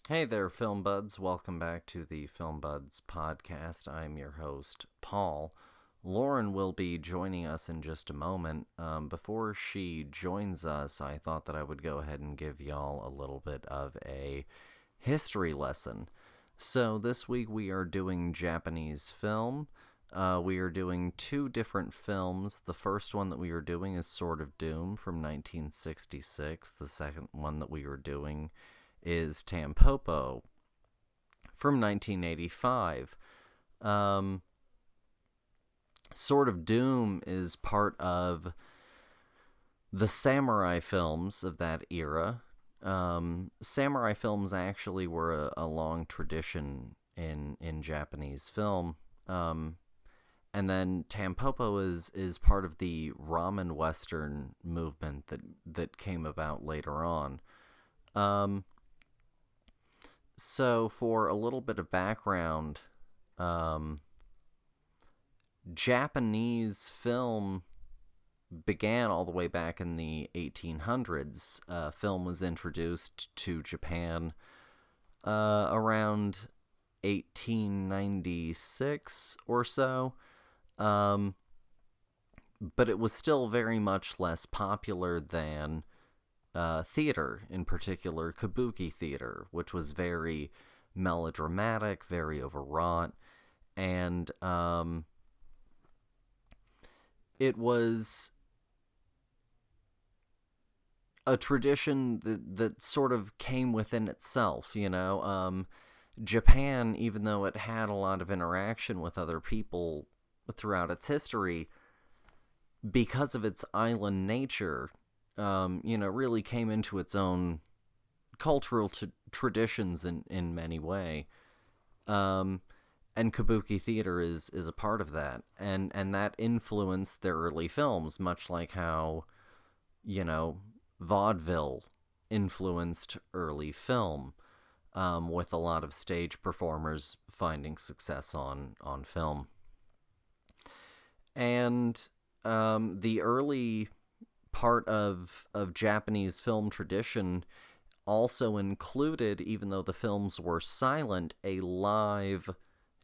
Hey there, Film Buds. Welcome back to the Film Buds podcast. I'm your host, Paul. Lauren will be joining us in just a moment. Before she joins us, I thought that I would go ahead and give y'all a little bit of a history lesson. So this week we are doing Japanese film. We are doing two different films. The first one that we are doing is Sword of Doom from 1966. The second one that we are doing is Tampopo from 1985. Sword of Doom is part of the samurai films of that era. Samurai films actually were a long tradition in Japanese film. And then Tampopo is part of the Ramen Western movement that came about later on. So, for a little bit of background, Japanese film began all the way back in the 1800s. Film was introduced to Japan around 1896 or so, but it was still very much less popular than theater, in particular kabuki theater, which was very melodramatic, very overwrought, and it was a tradition that sort of came within itself, Japan, even though it had a lot of interaction with other people throughout its history, because of its island nature, really came into its own cultural traditions in many ways. And kabuki theater is a part of that. And that influenced their early films, much like how, vaudeville influenced early film, with a lot of stage performers finding success on film. And the early part of Japanese film tradition also included, even though the films were silent, a live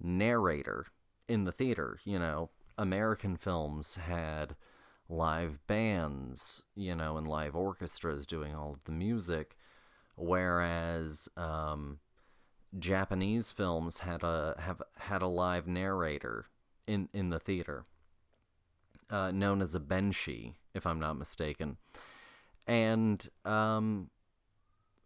narrator in the theater. American films had live bands, and live orchestras doing all of the music, whereas Japanese films had a live narrator in the theater, known as a benshi, if I'm not mistaken. And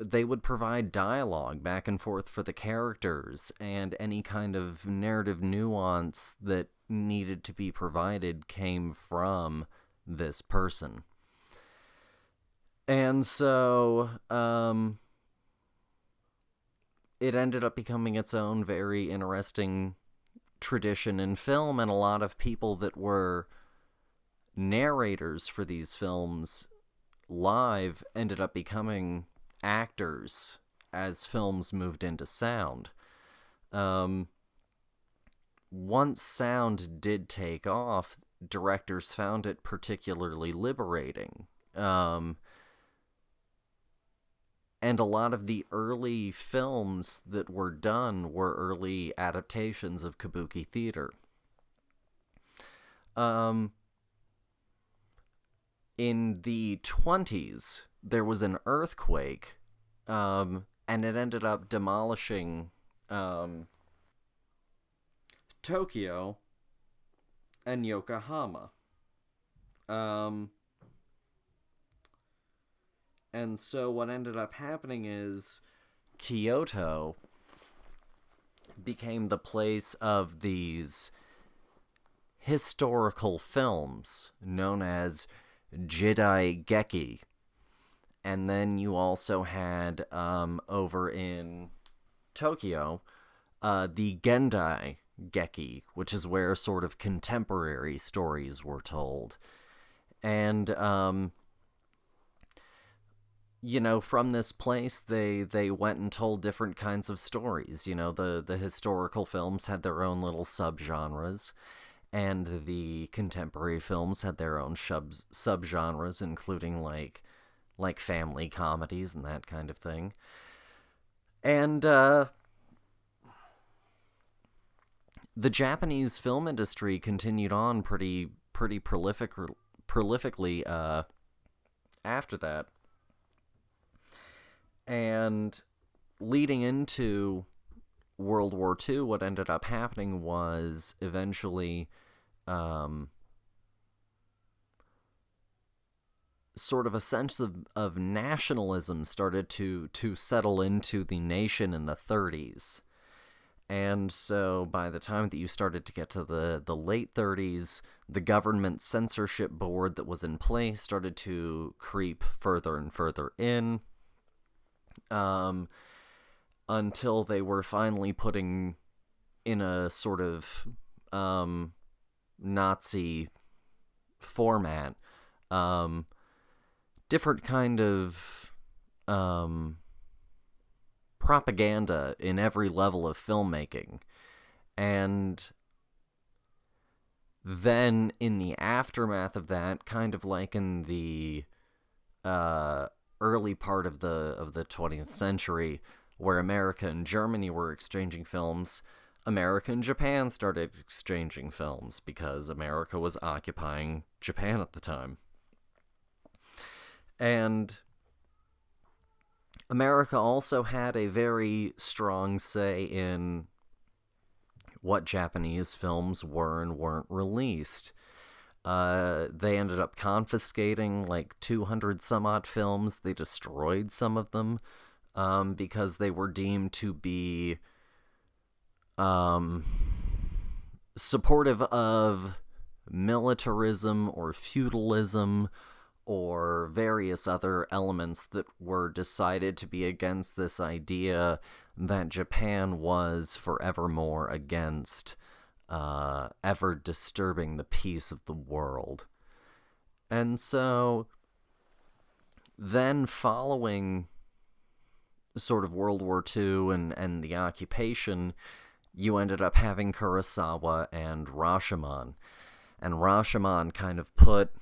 they would provide dialogue back and forth for the characters, and any kind of narrative nuance that needed to be provided came from this person. And so it ended up becoming its own very interesting tradition in film, and a lot of people that were narrators for these films live ended up becoming actors as films moved into sound. Once sound did take off, directors found it particularly liberating. And a lot of the early films that were done were early adaptations of kabuki theater. In the 20s, there was an earthquake, and it ended up demolishing Tokyo and Yokohama. And so what ended up happening is Kyoto became the place of these historical films known as Jidai Geki. And then you also had, over in Tokyo, the Gendai Geki, which is where sort of contemporary stories were told. And, from this place, they went and told different kinds of stories. The historical films had their own little subgenres, and the contemporary films had their own subgenres, including like family comedies and that kind of thing. And the Japanese film industry continued on pretty prolifically after that. And leading into World War II, what ended up happening was eventually sort of a sense of nationalism started to settle into the nation in the 30s. And so by the time that you started to get to the late 30s, the government censorship board that was in place started to creep further and further in, until they were finally putting in a sort of Nazi format, different kind of propaganda in every level of filmmaking. And then in the aftermath of that, kind of like in the early part of the 20th century, where America and Germany were exchanging films, America and Japan started exchanging films because America was occupying Japan at the time. And America also had a very strong say in what Japanese films were and weren't released. They ended up confiscating like 200 some odd films. They destroyed some of them because they were deemed to be supportive of militarism or feudalism or various other elements that were decided to be against this idea that Japan was forevermore against ever disturbing the peace of the world. And so then following sort of World War II and the occupation, you ended up having Kurosawa and Rashomon. And Rashomon kind of put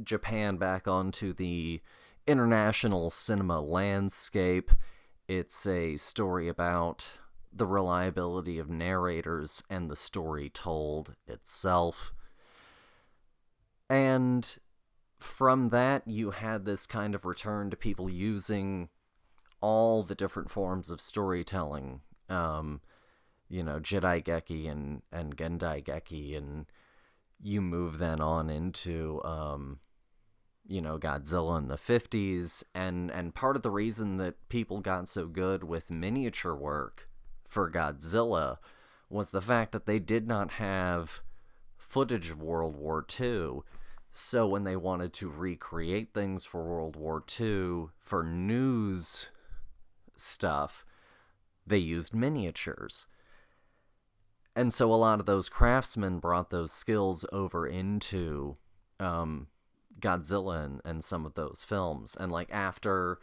Japan back onto the international cinema landscape. It's a story about the reliability of narrators and the story told itself. And from that, you had this kind of return to people using all the different forms of storytelling. Jidai Geki and Gendai Geki, and you move then on into Godzilla in the 50s, and part of the reason that people got so good with miniature work for Godzilla was the fact that they did not have footage of World War II. So when they wanted to recreate things for World War II for news stuff, they used miniatures. And so a lot of those craftsmen brought those skills over into Godzilla and some of those films. And like after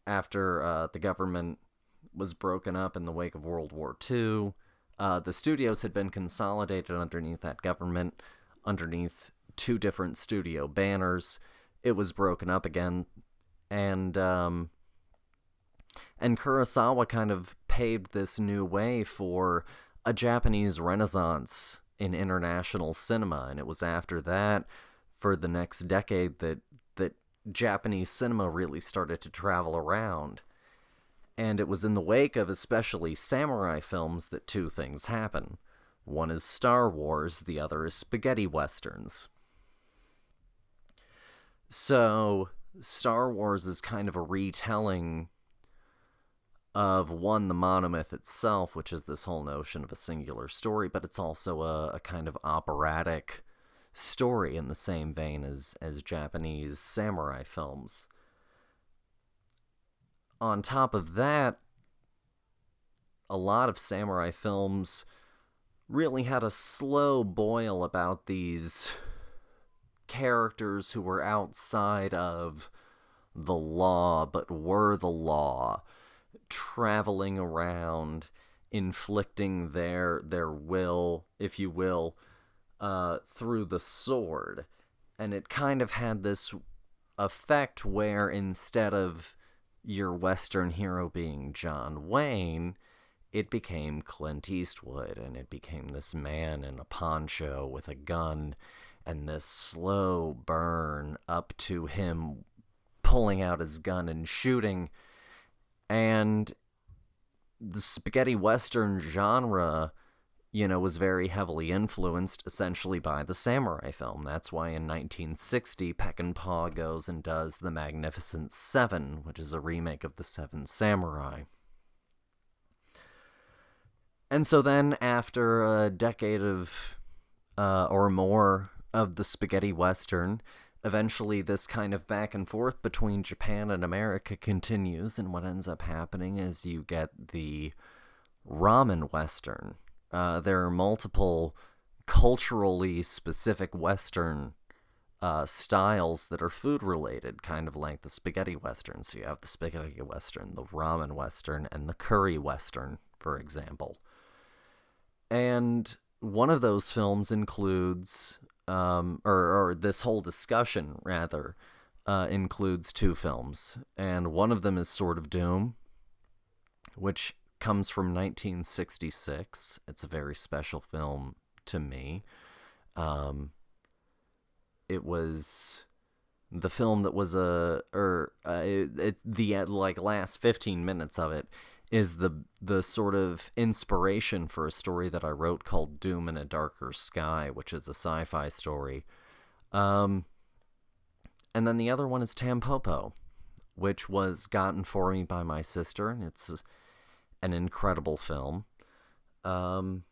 the government was broken up in the wake of World War II, the studios had been consolidated underneath that government, underneath two different studio banners. It was broken up again, and Kurosawa kind of paved this new way for a Japanese renaissance in international cinema. And it was after that, for the next decade, that Japanese cinema really started to travel around. And it was in the wake of especially samurai films that two things happen. One is Star Wars, the other is spaghetti westerns. So Star Wars is kind of a retelling of, one, the monomyth itself, which is this whole notion of a singular story, but it's also a kind of operatic story in the same vein as Japanese samurai films. On top of that, a lot of samurai films really had a slow boil about these characters who were outside of the law but were the law, traveling around, inflicting their will, if you will, through the sword. And it kind of had this effect where instead of your Western hero being John Wayne, it became Clint Eastwood, and it became this man in a poncho with a gun, and this slow burn up to him pulling out his gun and shooting. And the spaghetti Western genre, was very heavily influenced essentially by the samurai film. That's why in 1960, Peckinpah goes and does The Magnificent Seven, which is a remake of The Seven Samurai. And so then, after a decade of, or more, of the spaghetti Western, eventually this kind of back and forth between Japan and America continues, and what ends up happening is you get the Ramen Western. There are multiple culturally specific Western styles that are food-related, kind of like the spaghetti Western. So you have the spaghetti Western, the Ramen Western, and the curry Western, for example. And one of those films includes, or this whole discussion, rather, includes two films. And one of them is Sword of Doom, which comes from 1966. It's a very special film to me. It was the film that was the last 15 minutes of it is the sort of inspiration for a story that I wrote called Doom in a Darker Sky, which is a sci-fi story. And then the other one is Tampopo, which was gotten for me by my sister, and it's an incredible film. And,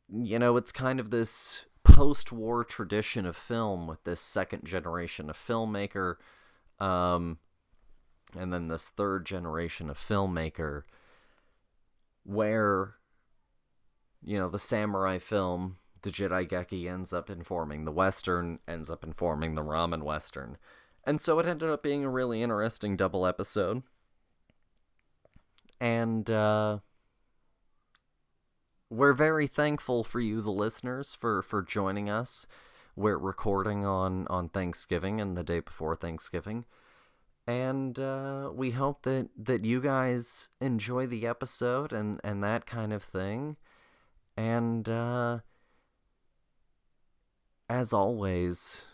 it's kind of this post-war tradition of film with this second generation of filmmaker, and then this third generation of filmmaker, where, the samurai film, the Jidaigeki, ends up informing the Western, ends up informing the Ramen Western. And so it ended up being a really interesting double episode. And we're very thankful for you, the listeners, for joining us. We're recording on Thanksgiving and the day before Thanksgiving. And we hope that you guys enjoy the episode and that kind of thing. And as always,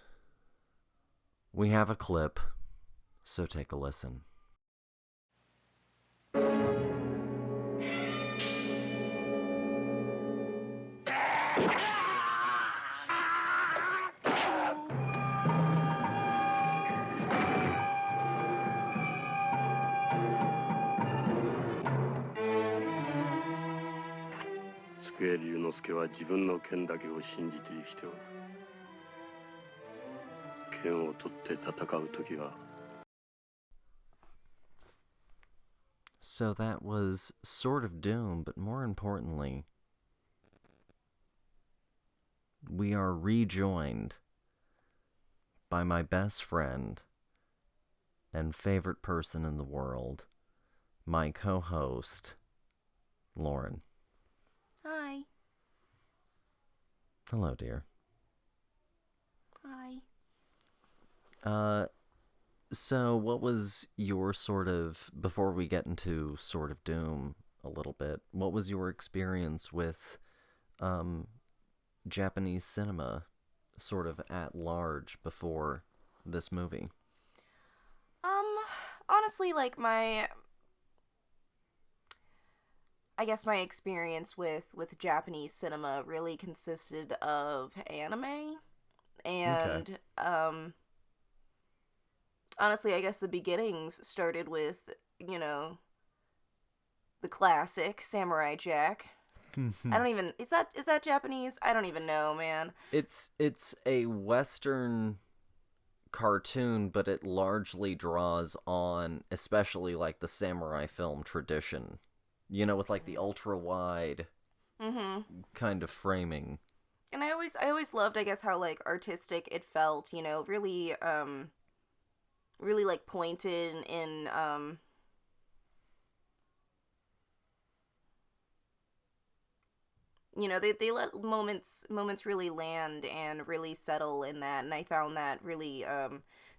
we have a clip, so take a listen. So that was Sword of Doom, but more importantly, we are rejoined by my best friend and favorite person in the world, my co-host, Lauren. Hi. Hello, dear. Hi. So what was your before we get into Sword of Doom a little bit, what was your experience with Japanese cinema sort of at large before this movie? Honestly, like my experience with Japanese cinema really consisted of anime and Okay. Honestly, I guess the beginnings started with, the classic Samurai Jack. I don't even is that Japanese? I don't even know, man. It's a Western cartoon, but it largely draws on especially like the samurai film tradition. With like the ultra wide kind of framing. And I always loved, I guess, how like artistic it felt, really really like pointed in they let moments really land and really settle in that, and I found that really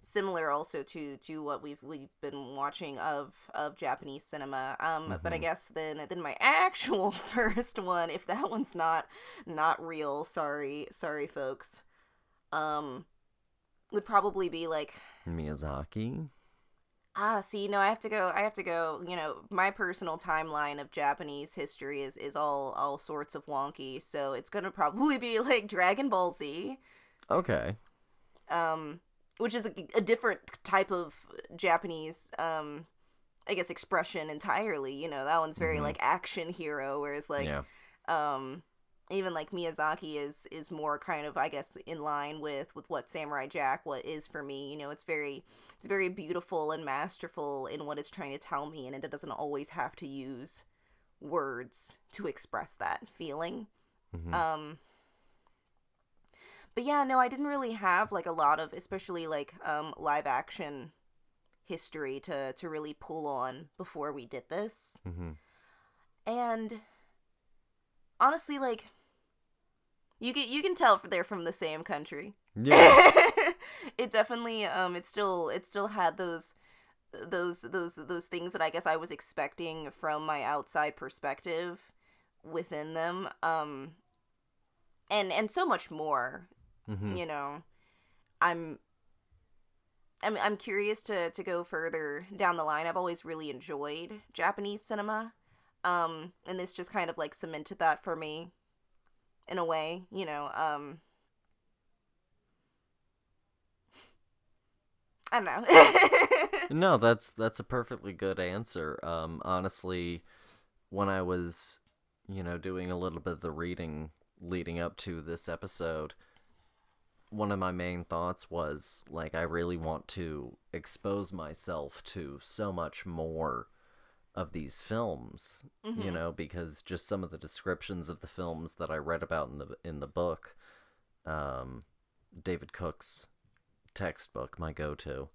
similar also to what we've been watching of Japanese cinema. But I guess then my actual first one, if that one's not real, sorry folks, would probably be like Miyazaki. See, no, I have to go, my personal timeline of Japanese history is all sorts of wonky, so it's gonna probably be like Dragon Ball Z. Okay. Which is a different type of Japanese, I guess, expression entirely. That one's very like action hero, whereas like, Yeah. even like Miyazaki is more kind of, I guess, in line with what Samurai Jack what is for me. It's very beautiful and masterful in what it's trying to tell me, and it doesn't always have to use words to express that feeling. But yeah, no, I didn't really have like a lot of, especially like live action history to really pull on before we did this. And honestly, like, you can tell they're from the same country. Yeah. It definitely it still had those things that I guess I was expecting from my outside perspective within them, and so much more. you know i'm I'm curious to go further down the line. I've always really enjoyed Japanese cinema, and this just kind of like cemented that for me in a way. I don't know. No, that's a perfectly good answer. Honestly, when I was, doing a little bit of the reading leading up to this episode, one of my main thoughts was, like, I really want to expose myself to so much more of these films, because just some of the descriptions of the films that I read about in the book, David Cook's textbook, my go-to,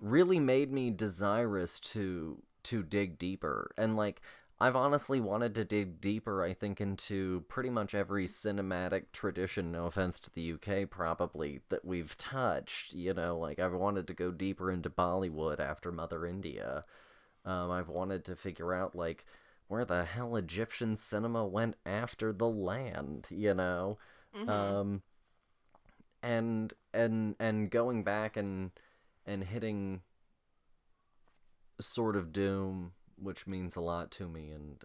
really made me desirous to dig deeper. And, like, I've honestly wanted to dig deeper, I think, into pretty much every cinematic tradition, no offense to the UK, probably, that we've touched. Like, I've wanted to go deeper into Bollywood after Mother India. I've wanted to figure out, like, where the hell Egyptian cinema went after The Land, and going back and hitting Sword of Doom, which means a lot to me, and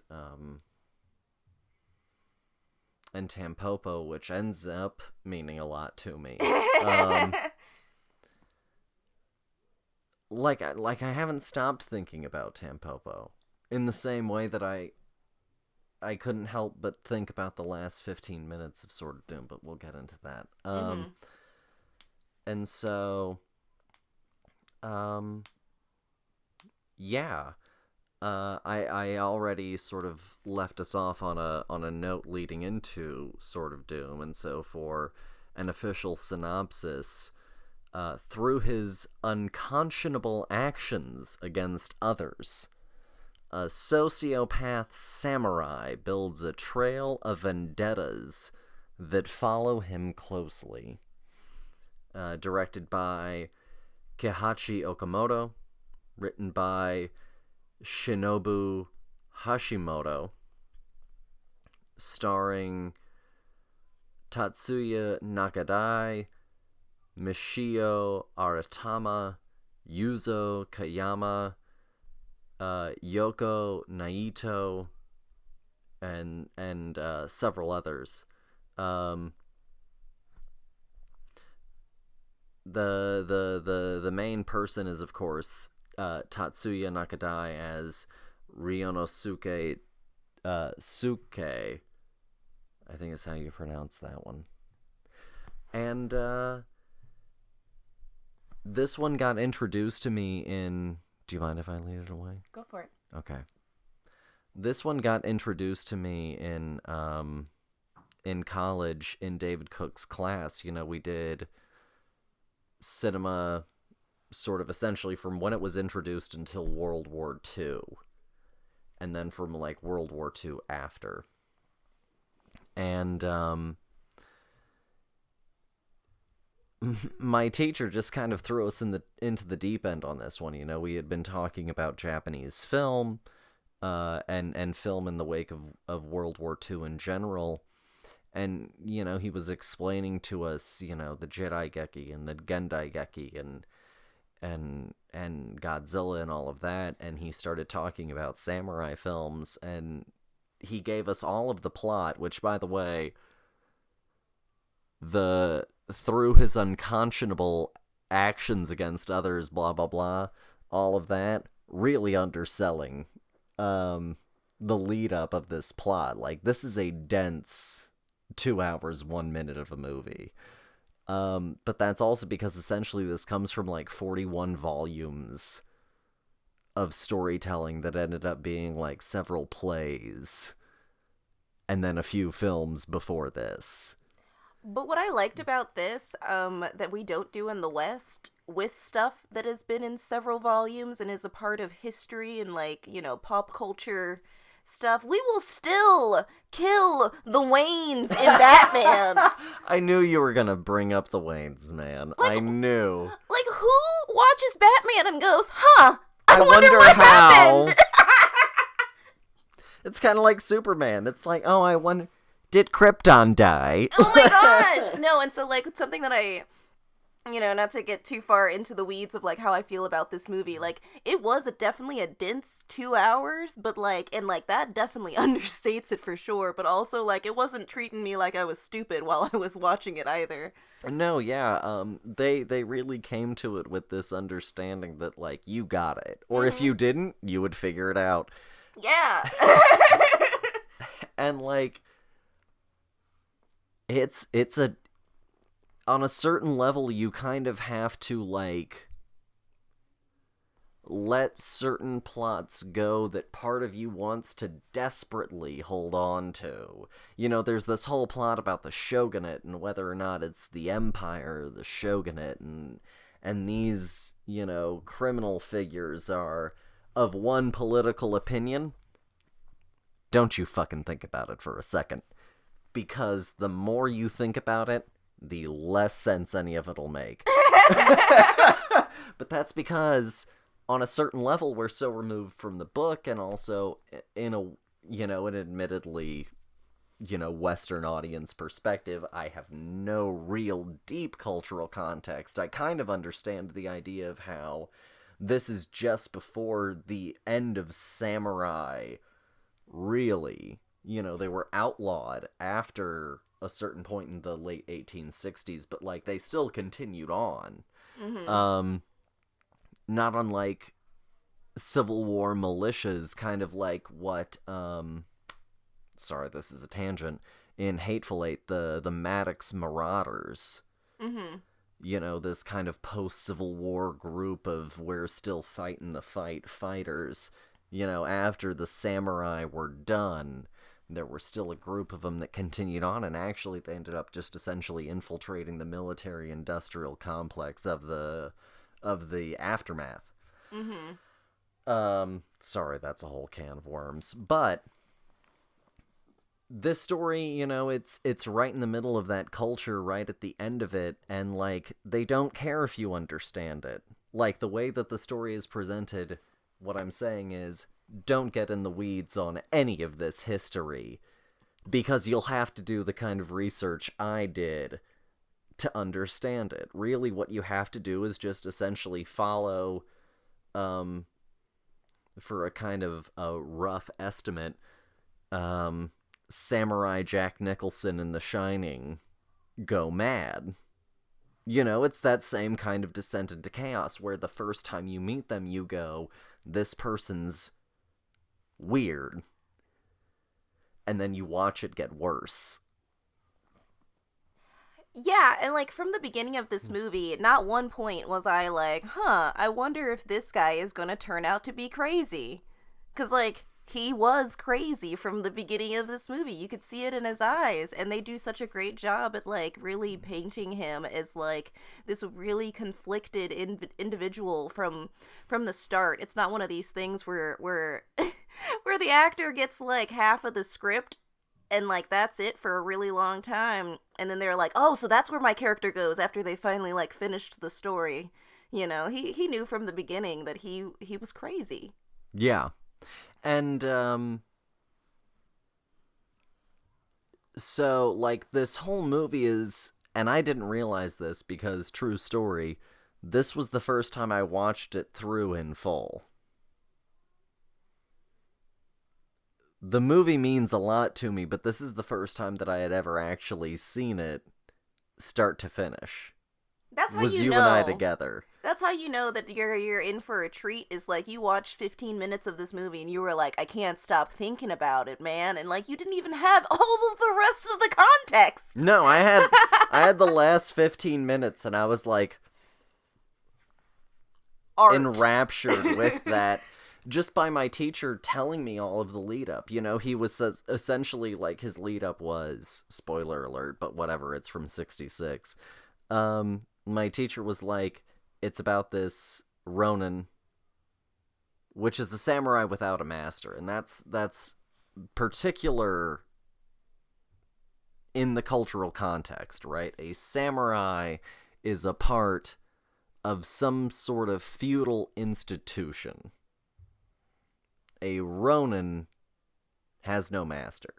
Tampopo, which ends up meaning a lot to me. Like I haven't stopped thinking about Tampopo in the same way that I couldn't help but think about the last 15 minutes of Sword of Doom, but we'll get into that. And so, yeah. I already sort of left us off on a note leading into Sword of Doom, and so for an official synopsis, through his unconscionable actions against others, a sociopath samurai builds a trail of vendettas that follow him closely. Directed by Keiichi Okamoto, written by Shinobu Hashimoto, starring Tatsuya Nakadai, Michio Aratama, Yuzo Kayama, Yoko Naito, and several others. The main person is, of course, Tatsuya Nakadai as Ryonosuke Suke. I think is how you pronounce that one. And this one got introduced to me in... Do you mind if I lead it away? Go for it. Okay. This one got introduced to me in college in David Cook's class. We did cinema sort of essentially from when it was introduced until World War II, and then from like World War II after. And my teacher just kind of threw us into the deep end on this one. You know, we had been talking about Japanese film, and film in the wake of World War II in general. And, you know, he was explaining to us, you know, the Jedi Geki and the Gendai Geki and Godzilla and all of that. And he started talking about samurai films, and he gave us all of the plot, which, by the way, through his unconscionable actions against others, blah, blah, blah, all of that, really underselling the lead up of this plot. Like, this is a dense 2 hours, 1 minute of a movie. But that's also because essentially this comes from like 41 volumes of storytelling that ended up being like several plays and then a few films before this. But what I liked about this, that we don't do in the West, with stuff that has been in several volumes and is a part of history and, like, you know, pop culture stuff, we will still kill the Waynes in Batman. I knew you were gonna bring up the Waynes, man. Like, I knew. Like, who watches Batman and goes, huh, I wonder what how. happened? It's kind of like Superman. It's like, oh, I wonder... Did Krypton die? Oh my gosh! No, and so, like, something that I, you know, not to get too far into the weeds of, like, how I feel about this movie, like, it was definitely a dense 2 hours, but, like, and, like, that definitely understates it for sure, but also, like, it wasn't treating me like I was stupid while I was watching it either. No, yeah, they really came to it with this understanding that, like, you got it. Or if you didn't, you would figure it out. Yeah. And, like... It's on a certain level, you kind of have to, like, let certain plots go that part of you wants to desperately hold on to. You know, there's this whole plot about the shogunate and whether or not it's the empire or the shogunate, and these, you know, criminal figures are of one political opinion. Don't you fucking think about it for a second. Because the more you think about it, the less sense any of it'll make. But that's because, on a certain level, we're so removed from the book, and also in a, you know, an admittedly, you know, Western audience perspective, I have no real deep cultural context. I kind of understand the idea of how this is just before the end of samurai, really. You know, they were outlawed after a certain point in the late 1860s, but, like, they still continued on. Mm-hmm. Not unlike Civil War militias, kind of like what, sorry, this is a tangent, in Hateful Eight, the Maddox Marauders. Mm-hmm. You know, this kind of post-Civil War group of we're still fighting the fight fighters. You know, after the samurai were done... There were still a group of them that continued on, and actually they ended up just essentially infiltrating the military-industrial complex of the aftermath. Mm-hmm. Sorry, that's a whole can of worms. But this story, you know, it's right in the middle of that culture, right at the end of it, and, like, they don't care if you understand it. Like, the way that the story is presented, what I'm saying is, don't get in the weeds on any of this history, because you'll have to do the kind of research I did to understand it. Really, what you have to do is just essentially follow, for a kind of a rough estimate, Samurai Jack Nicholson in The Shining go mad. You know, it's that same kind of descent into chaos, where the first time you meet them, you go, this person's weird. And then you watch it get worse. Yeah, and, like, from the beginning of this movie, not one point was I like, I wonder if this guy is gonna turn out to be crazy. 'Cause, like, he was crazy from the beginning of this movie. You could see it in his eyes, and they do such a great job at, like, really painting him as, like, this really conflicted individual from the start. It's not one of these things where where the actor gets, like, half of the script and like that's it for a really long time, and then they're like, oh, so that's where my character goes after they finally like finished the story. You know, he knew from the beginning that he was crazy. Yeah. And so like this whole movie is, and I didn't realize this because true story, this was the first time I watched it through in full. The movie means a lot to me, but this is the first time that I had ever actually seen it start to finish. That's how Was you you know. and I together. That's how you know that you're in for a treat. Is like you watched 15 minutes of this movie and you were like, I can't stop thinking about it, man. And like you didn't even have all of the rest of the context. No, I had the last 15 minutes and I was like Art. enraptured with that. Just by my teacher telling me all of the lead up. You know, he was essentially like his lead up was, spoiler alert, but whatever, it's from 66. My teacher was like, it's about this Ronin, which is a samurai without a master. And that's particular in the cultural context, right? A samurai is a part of some sort of feudal institution. A Ronin has no master.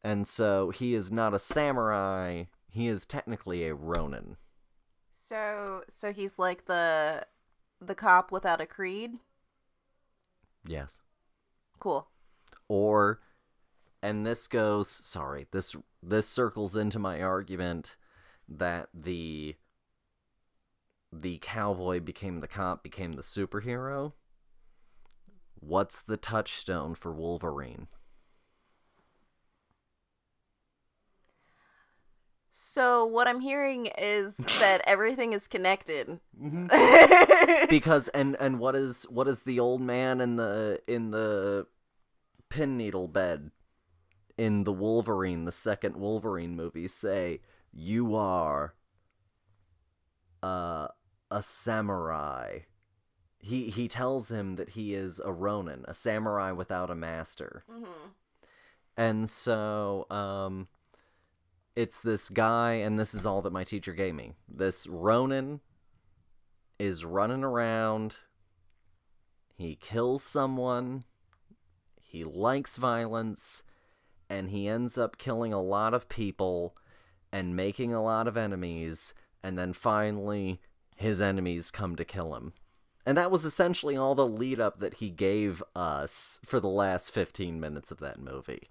And so he is not a samurai, he is technically a Ronin. So he's like the cop without a creed? Yes. Cool. Or, and this goes, sorry, this circles into my argument that the cowboy became the cop, became the superhero. What's the touchstone for Wolverine? So what I'm hearing is that everything is connected. Mm-hmm. Because and what is the old man in the pin needle bed in the Wolverine, the second Wolverine movie say? You are a samurai. He tells him that he is a Ronin, a samurai without a master. Mm-hmm. And so, it's this guy, and this is all that my teacher gave me. This Ronin is running around. He kills someone. He likes violence. And he ends up killing a lot of people and making a lot of enemies. And then finally, his enemies come to kill him. And that was essentially all the lead up that he gave us for the last 15 minutes of that movie.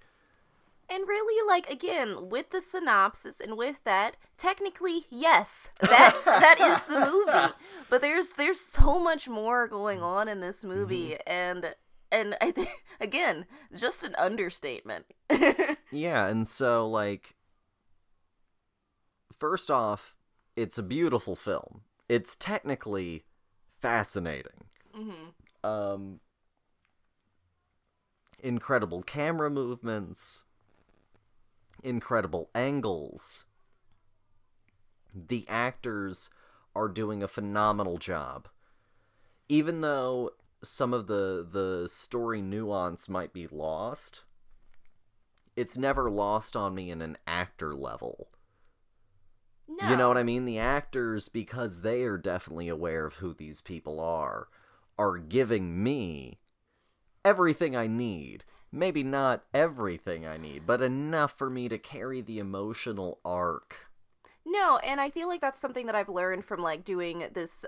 And really, like, again, with the synopsis and with that, technically, yes, that is the movie. But there's so much more going on in this movie, mm-hmm. and I think, again, just an understatement. Yeah, and so, like, first off, it's a beautiful film. It's technically fascinating. Mm-hmm. Incredible camera movements. Incredible angles. The actors are doing a phenomenal job. Even though some of the story nuance might be lost, it's never lost on me in an actor level. No. You know what I mean? The actors, because they are definitely aware of who these people are giving me everything I need. Maybe not everything I need, but enough for me to carry the emotional arc. No, and I feel like that's something that I've learned from, like, doing this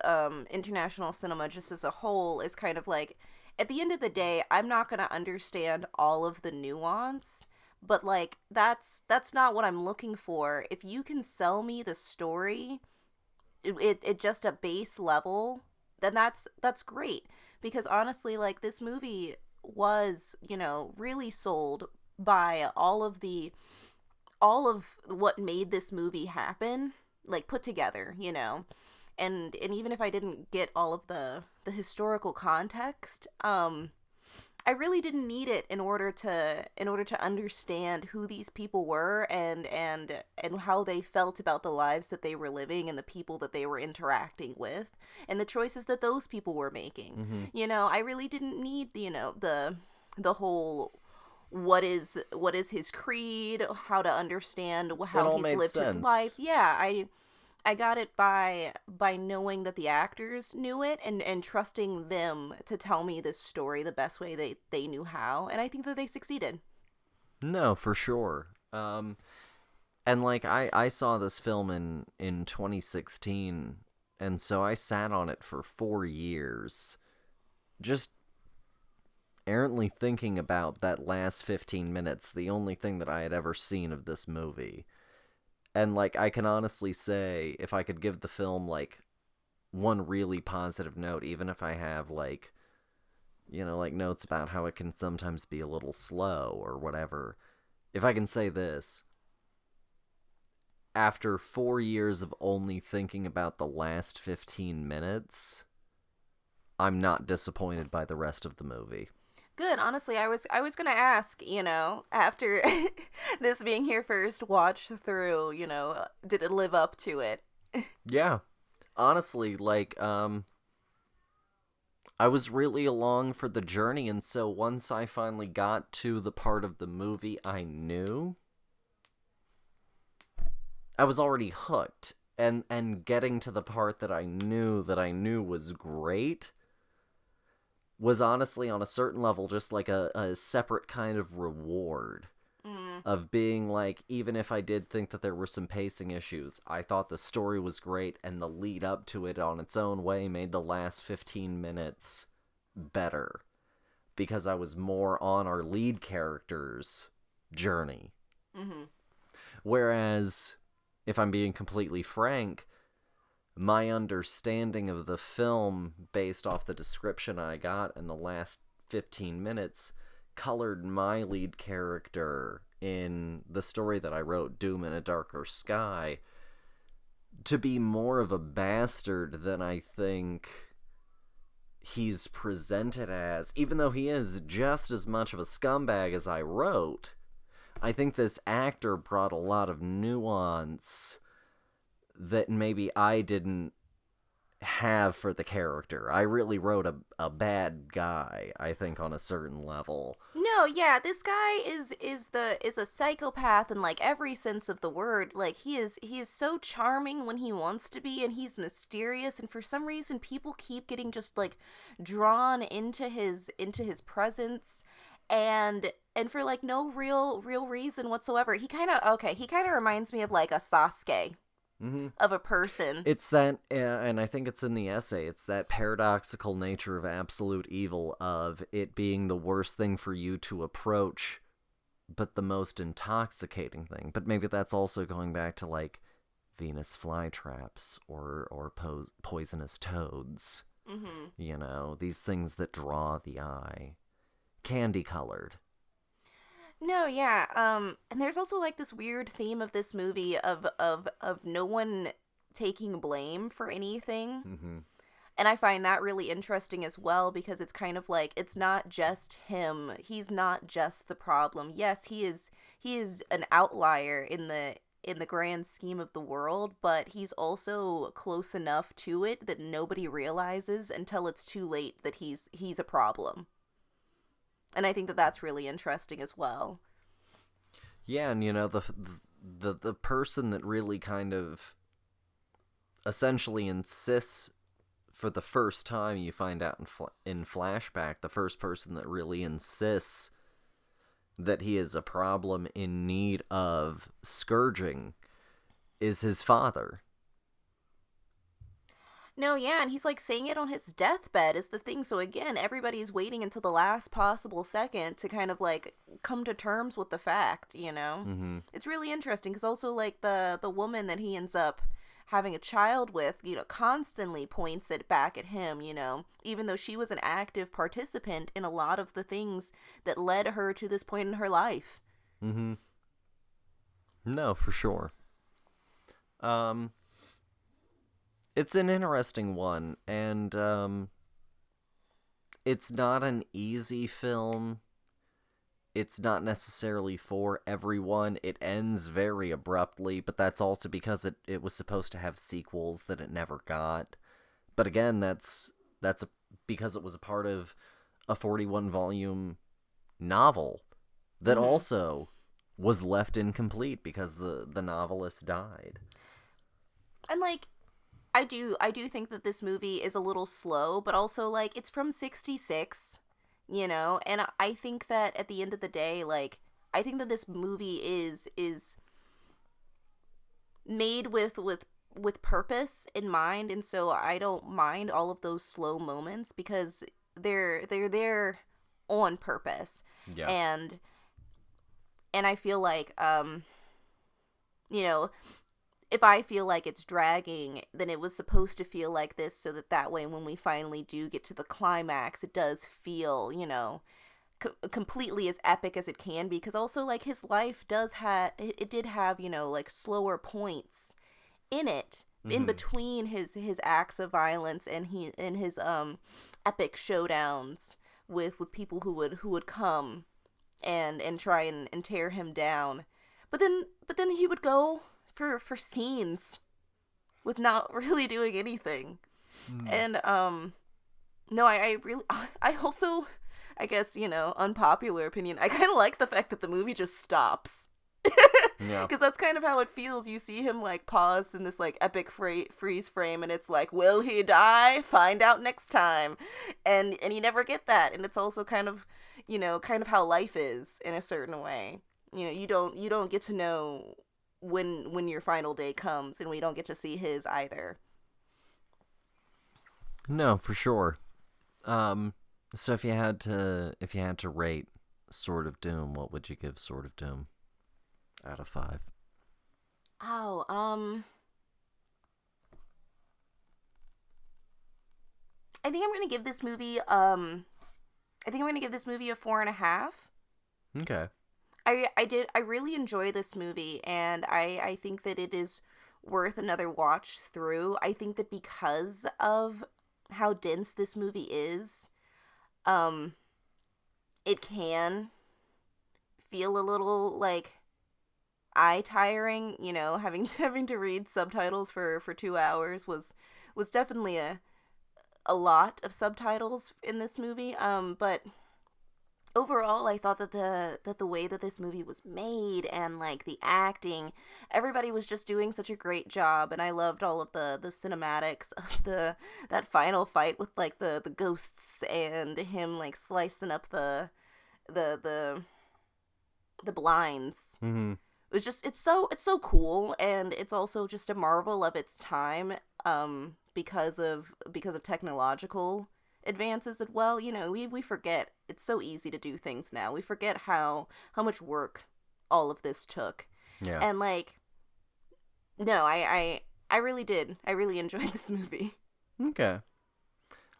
international cinema just as a whole, is kind of like, at the end of the day, I'm not going to understand all of the nuance, but, like, that's not what I'm looking for. If you can sell me the story it just a base level, then that's great. Because honestly, like, this movie was, you know, really sold by all of what made this movie happen, like, put together, you know. And even if I didn't get all of the historical context, I really didn't need it in order to understand who these people were and how they felt about the lives that they were living and the people that they were interacting with and the choices that those people were making. Mm-hmm. You know, I really didn't need, you know, the whole what is his creed, how to understand It how all he's made lived his life. sense. Yeah, I got it by knowing that the actors knew it, and trusting them to tell me this story the best way they knew how, and I think that they succeeded. No, for sure. And like I saw this film in 2016, and so I sat on it for 4 years, just errantly thinking about that last 15 minutes, the only thing that I had ever seen of this movie. And like I can honestly say, if I could give the film like one really positive note, even if I have like, like notes about how it can sometimes be a little slow or whatever, if I can say this, after 4 years of only thinking about the last 15 minutes, I'm not disappointed by the rest of the movie. Good. Honestly, I was gonna ask, after this being your first watch through, did it live up to it? Yeah. Honestly, like, I was really along for the journey, and so once I finally got to the part of the movie I knew, I was already hooked. And getting to the part that I knew was great was honestly on a certain level just like a separate kind of reward Mm. of being like, even if I did think that there were some pacing issues, I thought the story was great, and the lead up to it on its own way made the last 15 minutes better because I was more on our lead character's journey. Mm-hmm. Whereas, if I'm being completely frank, my understanding of the film based off the description I got in the last 15 minutes colored my lead character in the story that I wrote, Doom in a Darker Sky, to be more of a bastard than I think he's presented as. Even though he is just as much of a scumbag as I wrote, I think this actor brought a lot of nuance that maybe I didn't have for the character. I really wrote a bad guy, I think, on a certain level. No, yeah, this guy is a psychopath in like every sense of the word. Like he is so charming when he wants to be, and he's mysterious, and for some reason people keep getting just like drawn into his presence, and for like no real reason whatsoever. He kind of reminds me of like a Sasuke Mm-hmm. of a person. It's that, and I think it's in the essay, it's that paradoxical nature of absolute evil, of it being the worst thing for you to approach, but the most intoxicating thing. But maybe that's also going back to, like, Venus flytraps or poisonous toads. Mm-hmm. These things that draw the eye. Candy-colored. No, yeah. And there's also like this weird theme of this movie of no one taking blame for anything. Mm-hmm. And I find that really interesting as well, because it's kind of like it's not just him. He's not just the problem. Yes, he is an outlier in the grand scheme of the world, but he's also close enough to it that nobody realizes until it's too late that he's a problem. And I think that that's really interesting as well. Yeah, and the person that really kind of essentially insists, for the first time you find out in flashback, the first person that really insists that he is a problem in need of scourging is his father. No, yeah, and he's like saying it on his deathbed is the thing. So again, everybody's waiting until the last possible second to kind of like come to terms with the fact. Mm-hmm. It's really interesting because also like the woman that he ends up having a child with, constantly points it back at him, even though she was an active participant in a lot of the things that led her to this point in her life. Mm-hmm. No, for sure. It's an interesting one, and it's not an easy film. It's not necessarily for everyone. It ends very abruptly, but that's also because it was supposed to have sequels that it never got. But again, that's because it was a part of a 41 volume novel. that also was left incomplete because the novelist died. And like I do think that this movie is a little slow, but also like it's from 66, you know, and I think that at the end of the day, like I think that this movie is made with purpose in mind, and so I don't mind all of those slow moments because they're there on purpose. Yeah. And I feel like you know, if I feel like it's dragging, then it was supposed to feel like this so that way when we finally do get to the climax, it does feel, you know, completely as epic as it can be. Because also, like, his life does have, it did have, you know, like, slower points in it, in between his acts of violence and his epic showdowns with people who would come and try and tear him down. But then he would go for scenes with not really doing anything. And no, I really I also, I guess, you know, unpopular opinion, I kind of like the fact that the movie just stops. Yeah. Because that's kind of how it feels. You see him like pause in this like epic freeze frame, and it's like, will he die? Find out next time. And you never get that. And it's also kind of, you know, kind of how life is in a certain way. You know, you don't get to know when your final day comes, and we don't get to see his either. No, for sure. So if you had to rate Sword of Doom, what would you give Sword of Doom out of 5? Oh, I think I'm gonna give this movie a 4.5. Okay. I really enjoy this movie, and I think that it is worth another watch through. I think that because of how dense this movie is, um it can feel a little like eye tiring, you know, having to read subtitles for 2 hours was definitely a lot of subtitles in this movie. But overall, I thought that the way that this movie was made and like the acting, everybody was just doing such a great job, and I loved all of the cinematics of that final fight with like the ghosts and him like slicing up the the the blinds. Mm-hmm. It's so cool, and it's also just a marvel of its time, because of technological advances as well. You know, we forget it's so easy to do things now. We forget how much work all of this took. Yeah. And like, no, I really did. I really enjoyed this movie. Okay.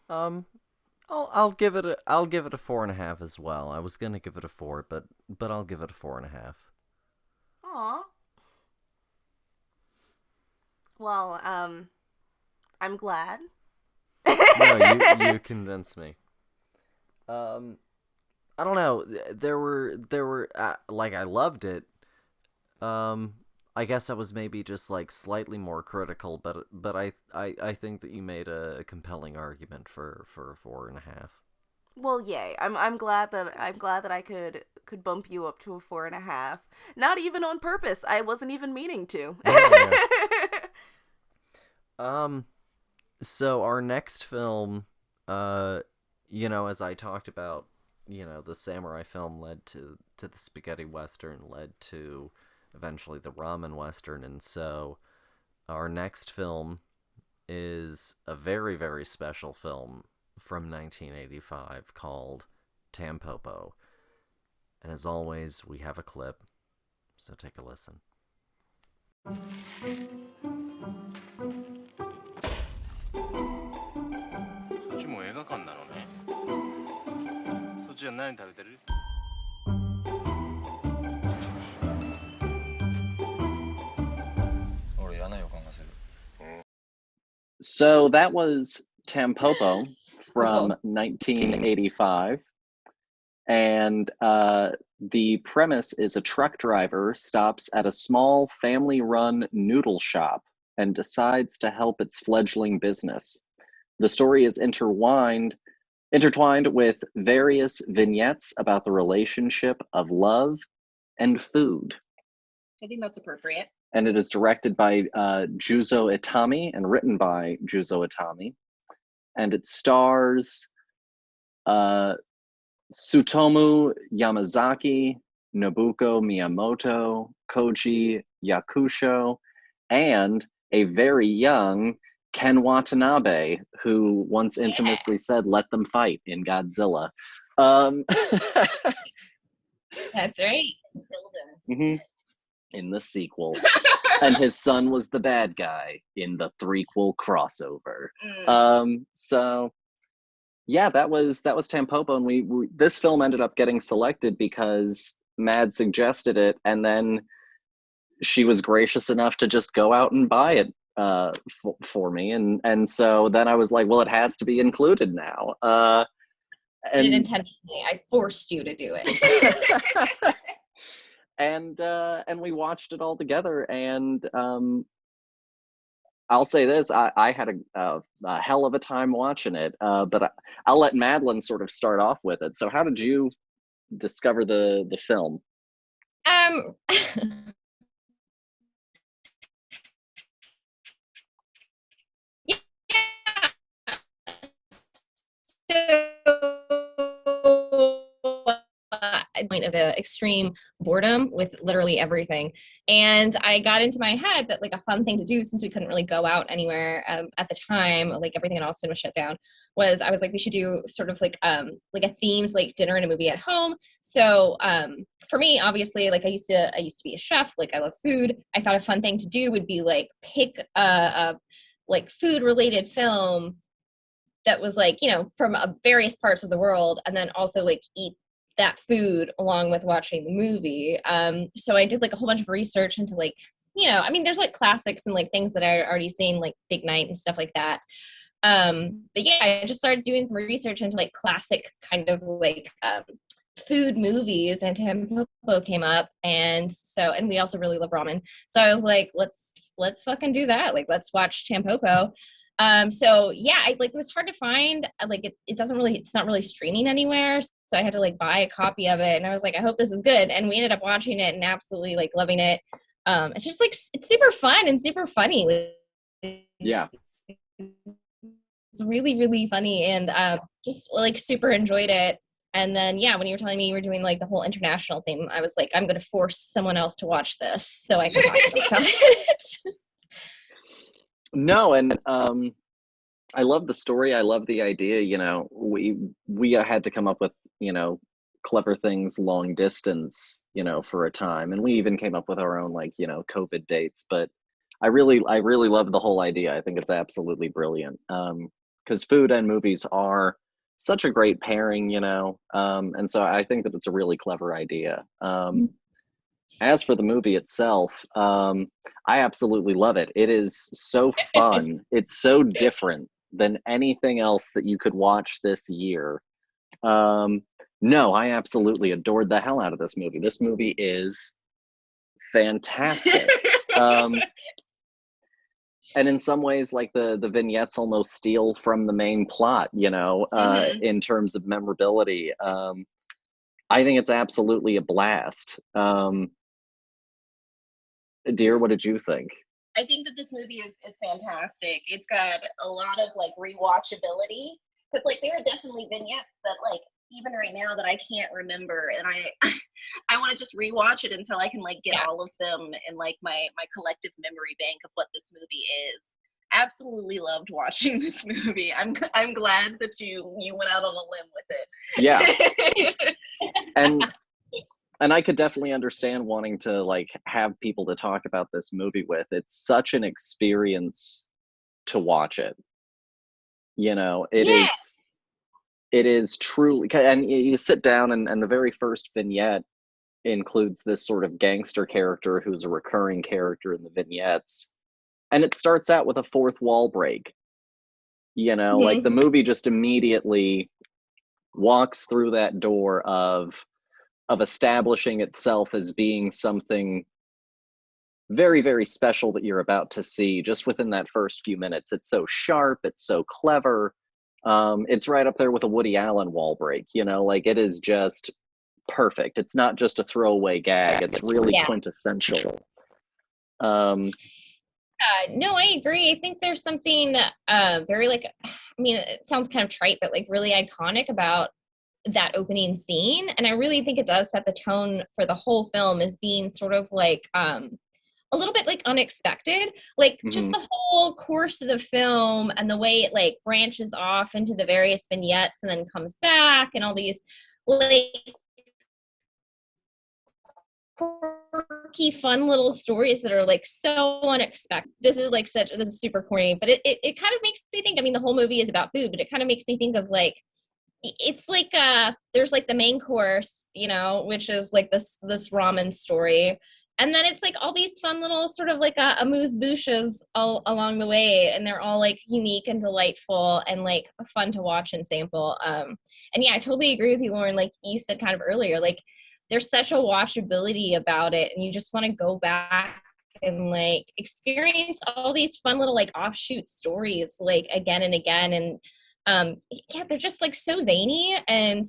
Um, I'll give it a 4.5 as well. I was gonna give it a 4, but I'll give it a 4.5. Aw. Well, I'm glad. No, you convinced me. Um, I don't know. There were like I loved it. Um, I guess I was maybe just like slightly more critical, but I think that you made a compelling argument for a 4.5. Well, yay! I'm glad that I could bump you up to a 4.5. Not even on purpose. I wasn't even meaning to. Yeah, yeah. So our next film, you know, as I talked about, you know, the samurai film led to the spaghetti western, led to eventually the ramen western, and so our next film is a very, very special film from 1985 called Tampopo. And as always, we have a clip, so take a listen. そっちも映画館なのね。そっちは何食べてる？ So that was Tampopo from 1985. And the premise is a truck driver stops at a small family-run noodle shop and decides to help its fledgling business. The story is intertwined intertwined with various vignettes about the relationship of love and food. I think that's appropriate. And it is directed by Juzo Itami and written by Juzo Itami. And it stars Tsutomu Yamazaki, Nobuko Miyamoto, Koji Yakusho, and a very young Ken Watanabe, who once infamously said, "Let them fight" in Godzilla. That's right. Mm-hmm. In the sequel. And his son was the bad guy in the threequel crossover. So yeah, that was Tampopo, and we this film ended up getting selected because Mad suggested it, and then she was gracious enough to just go out and buy it for me, and so then I was like, well, it has to be included now. I did intentionally. I forced you to do it. And we watched it all together, and I'll say this: I had a hell of a time watching it. But I'll let Madelaine sort of start off with it. So, how did you discover the film? Yeah. So, point of extreme boredom with literally everything, and I got into my head that like a fun thing to do, since we couldn't really go out anywhere at the time, like everything in Austin was shut down, was I was like, we should do sort of like a themes like dinner and a movie at home. So for me, obviously, like I used to be a chef, like I love food. I thought a fun thing to do would be like pick a like food related film that was like, you know, from various parts of the world, and then also like eat that food along with watching the movie. So I did like a whole bunch of research into like, you know, I mean, there's like classics and like things that I already seen, like Big Night and stuff like that. But yeah, I just started doing some research into like classic kind of like food movies, and Tampopo came up, and we also really love ramen. So I was like, let's fucking do that. Like, let's watch Tampopo. So yeah, it was hard to find. Like it's not really streaming anywhere. So I had to like buy a copy of it, and I was like, I hope this is good. And we ended up watching it and absolutely like loving it. It's just like, it's super fun and super funny. Yeah. It's really, really funny, and just like super enjoyed it. And then, yeah, when you were telling me you were doing like the whole international thing, I was like, I'm going to force someone else to watch this so I can talk to them about it. No, and I love the story. I love the idea. You know, we had to come up with, you know, clever things long distance, you know, for a time, and we even came up with our own, like, you know, COVID dates. But I really love the whole idea. I think it's absolutely brilliant. Because food and movies are such a great pairing, you know, and so I think that it's a really clever idea. As for the movie itself, I absolutely love it. It is so fun. It's so different than anything else that you could watch this year. No, I absolutely adored the hell out of this movie. This movie is fantastic. And in some ways, like the vignettes almost steal from the main plot, you know, in terms of memorability. I think it's absolutely a blast. Dear, what did you think? I think that this movie is fantastic. It's got a lot of like rewatchability, because like there are definitely vignettes that like even right now that I can't remember, and I want to just rewatch it until I can like get all of them in like my collective memory bank of what this movie is. Absolutely loved watching this movie. I'm glad that you went out on a limb with it. Yeah. And I could definitely understand wanting to like have people to talk about this movie with. It's such an experience to watch it. You know, it is truly, and you sit down and the very first vignette includes this sort of gangster character who's a recurring character in the vignettes. And it starts out with a fourth wall break. You know, like the movie just immediately walks through that door of establishing itself as being something very, very special that you're about to see just within that first few minutes. It's so sharp, it's so clever. It's right up there with a Woody Allen wall break, you know, like it is just perfect. It's not just a throwaway gag, it's really quintessential. No, I agree. I think there's something very like, I mean, it sounds kind of trite, but like really iconic about that opening scene. And I really think it does set the tone for the whole film as being sort of like a little bit like unexpected. Like just the whole course of the film and the way it like branches off into the various vignettes and then comes back and all these like quirky, fun little stories that are like so unexpected. This is super corny, but it kind of makes me think, I mean, the whole movie is about food, but it kind of makes me think of like, it's like there's like the main course, you know, which is like this ramen story. And then it's like all these fun little sort of like amuse-bouches all along the way. And they're all like unique and delightful and like fun to watch and sample. And yeah, I totally agree with you, Lauren. Like you said kind of earlier, like there's such a watchability about it. And you just want to go back and like experience all these fun little like offshoot stories like again and again. And yeah, they're just like so zany and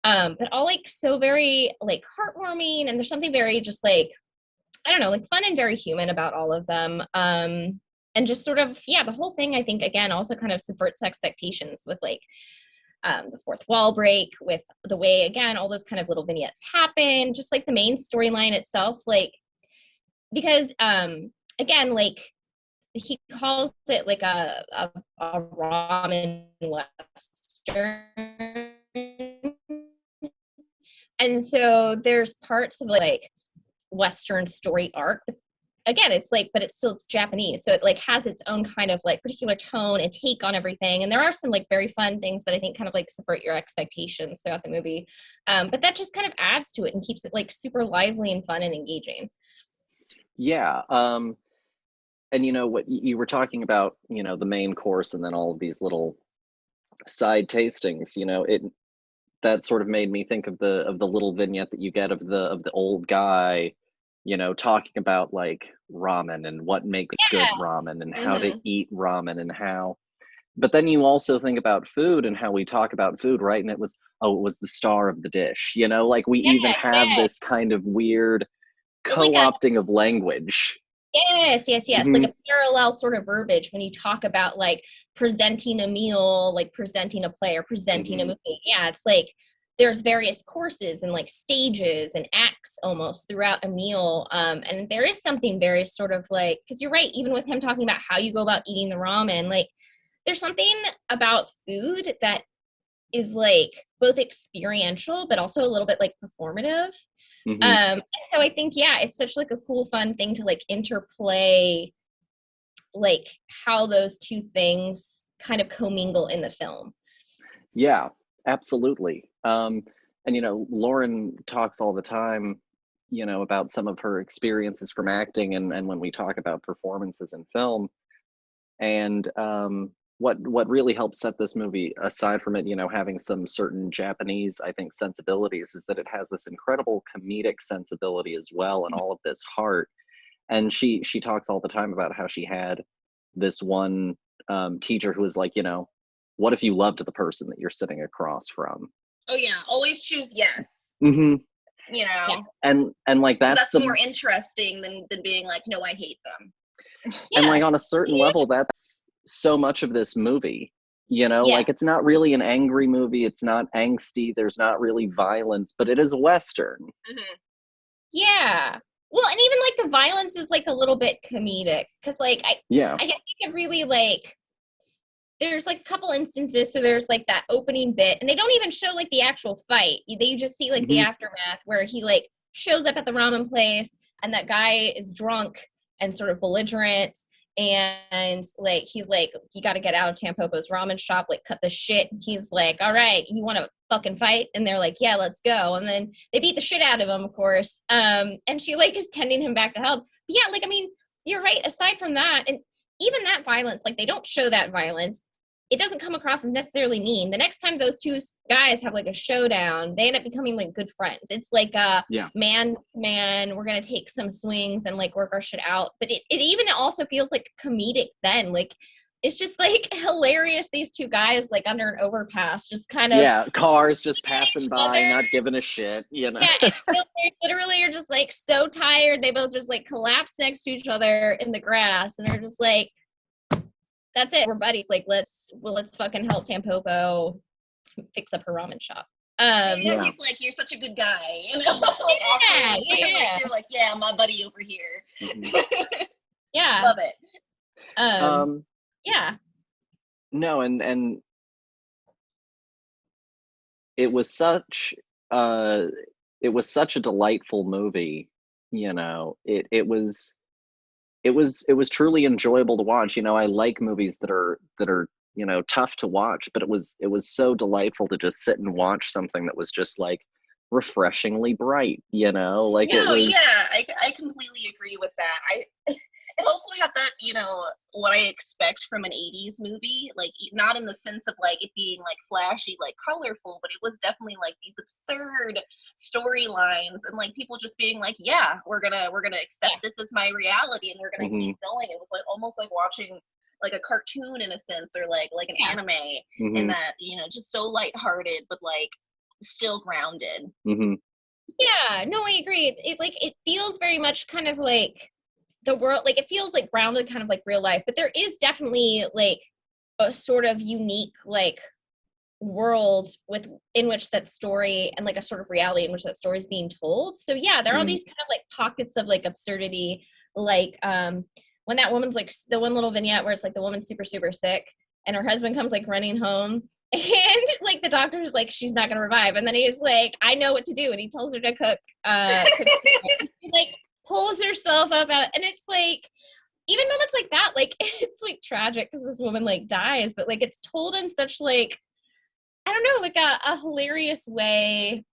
but all like so very like heartwarming. And there's something very just like, I don't know, like fun and very human about all of them. And just sort of, yeah, the whole thing, I think, again, also kind of subverts expectations with like the fourth wall break, with the way, again, all those kind of little vignettes happen, just like the main storyline itself, like, because, again, like, he calls it like a ramen western. And so there's parts of like Western story arc. Again, it's like, but it's Japanese. So it like has its own kind of like particular tone and take on everything. And there are some like very fun things that I think kind of like subvert your expectations throughout the movie. But that just kind of adds to it and keeps it like super lively and fun and engaging. Yeah. And you know what you were talking about, you know, the main course and then all of these little side tastings, you know, that sort of made me think of the little vignette that you get of the old guy, you know, talking about like ramen and what makes good ramen and how to eat ramen and how. But then you also think about food and how we talk about food, right? And it was the star of the dish, you know, like we even have this kind of weird co-opting of language. Yes. Like a parallel sort of verbiage when you talk about like presenting a meal, like presenting a play or presenting a movie. Yeah, it's like there's various courses and like stages and acts almost throughout a meal. And there is something very sort of like, because you're right, even with him talking about how you go about eating the ramen, like there's something about food that is like both experiential but also a little bit like performative. So I think, yeah, it's such like a cool, fun thing to like interplay, like how those two things kind of commingle in the film. Yeah, absolutely. And, you know, Lauren talks all the time, you know, about some of her experiences from acting and when we talk about performances in film. And what really helps set this movie, aside from it, you know, having some certain Japanese, I think, sensibilities, is that it has this incredible comedic sensibility as well, and all of this heart. And she talks all the time about how she had this one teacher who was like, you know, what if you loved the person that you're sitting across from? Oh yeah, always choose yes. You know, and like that's more interesting than being like, no, I hate them. And like on a certain level, that's so much of this movie, you know, like it's not really an angry movie, it's not angsty, there's not really violence, but it is a Western. Yeah. Well, and even like the violence is like a little bit comedic because like I think it really like there's like a couple instances. So there's like that opening bit and they don't even show like the actual fight. They just see like the aftermath where he like shows up at the ramen place and that guy is drunk and sort of belligerent. And like, he's like, you got to get out of Tampopo's ramen shop, like cut the shit. He's like, all right, you want to fucking fight? And they're like, yeah, let's go. And then they beat the shit out of him, of course. And she like is tending him back to health. But yeah, like, I mean, you're right. Aside from that, and even that violence, like they don't show that violence. It doesn't come across as necessarily mean. The next time those two guys have like a showdown, they end up becoming like good friends. It's like man, we're going to take some swings and like work our shit out. But it even also feels like comedic then. Like it's just like hilarious. These two guys like under an overpass, just kind of cars just passing by, not giving a shit, you know. Yeah, and they literally are just like so tired. They both just like collapse next to each other in the grass, and they're just like, "That's it, we're buddies. Like, let's fucking help Tampopo fix up her ramen shop." He's like, "You're such a good guy," you know. Like, like, they're like, "Yeah, my buddy over here." Yeah, love it. Yeah. No, and it was such a delightful movie, you know. It was truly enjoyable to watch. You know, I like movies that are you know, tough to watch, but it was so delightful to just sit and watch something that was just like refreshingly bright, you know. Like, it was I completely agree with that. It also had that, you know, what I expect from an 80s movie, like, not in the sense of like it being like flashy, like colorful, but it was definitely like these absurd storylines and like people just being like, yeah, we're gonna accept this as my reality and we're gonna keep going. It was like almost like watching like a cartoon in a sense, or like an anime, in that, you know, just so lighthearted but like still grounded. Yeah, no, I agree. It feels very much kind of like the world, like it feels like grounded, kind of like real life, but there is definitely like a sort of unique like world in which that story, and like a sort of reality in which that story is being told. So yeah, there are these kind of like pockets of like absurdity, like when that woman's like, the one little vignette where it's like the woman's super sick and her husband comes like running home and like the doctor's like, she's not gonna revive, and then he's like, I know what to do, and he tells her to cook he, like pulls herself up out, and it's like, even moments like that, like it's like tragic because this woman like dies, but like it's told in such like, I don't know, like a hilarious way.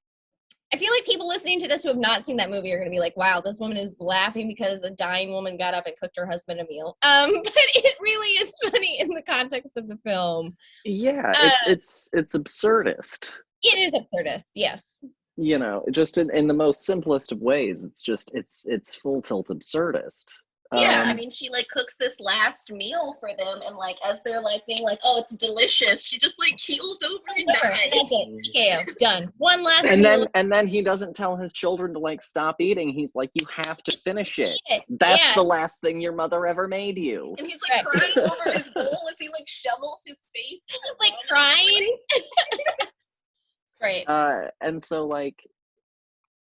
I feel like people listening to this who have not seen that movie are going to be like, wow, this woman is laughing because a dying woman got up and cooked her husband a meal. But it really is funny in the context of the film. Yeah, it's absurdist. It is absurdist, yes. You know, just in the most simplest of ways. It's just, it's full tilt absurdist. Yeah, I mean, she like cooks this last meal for them, and like as they're like being like, "Oh, it's delicious," she just like keels over and dies. That's it. TKO. Done. One last meal. And then he doesn't tell his children to like stop eating. He's like, "You have to finish it. That's the last thing your mother ever made you." And he's like crying over his bowl as he like shovels his face, like crying. It's great. And so like,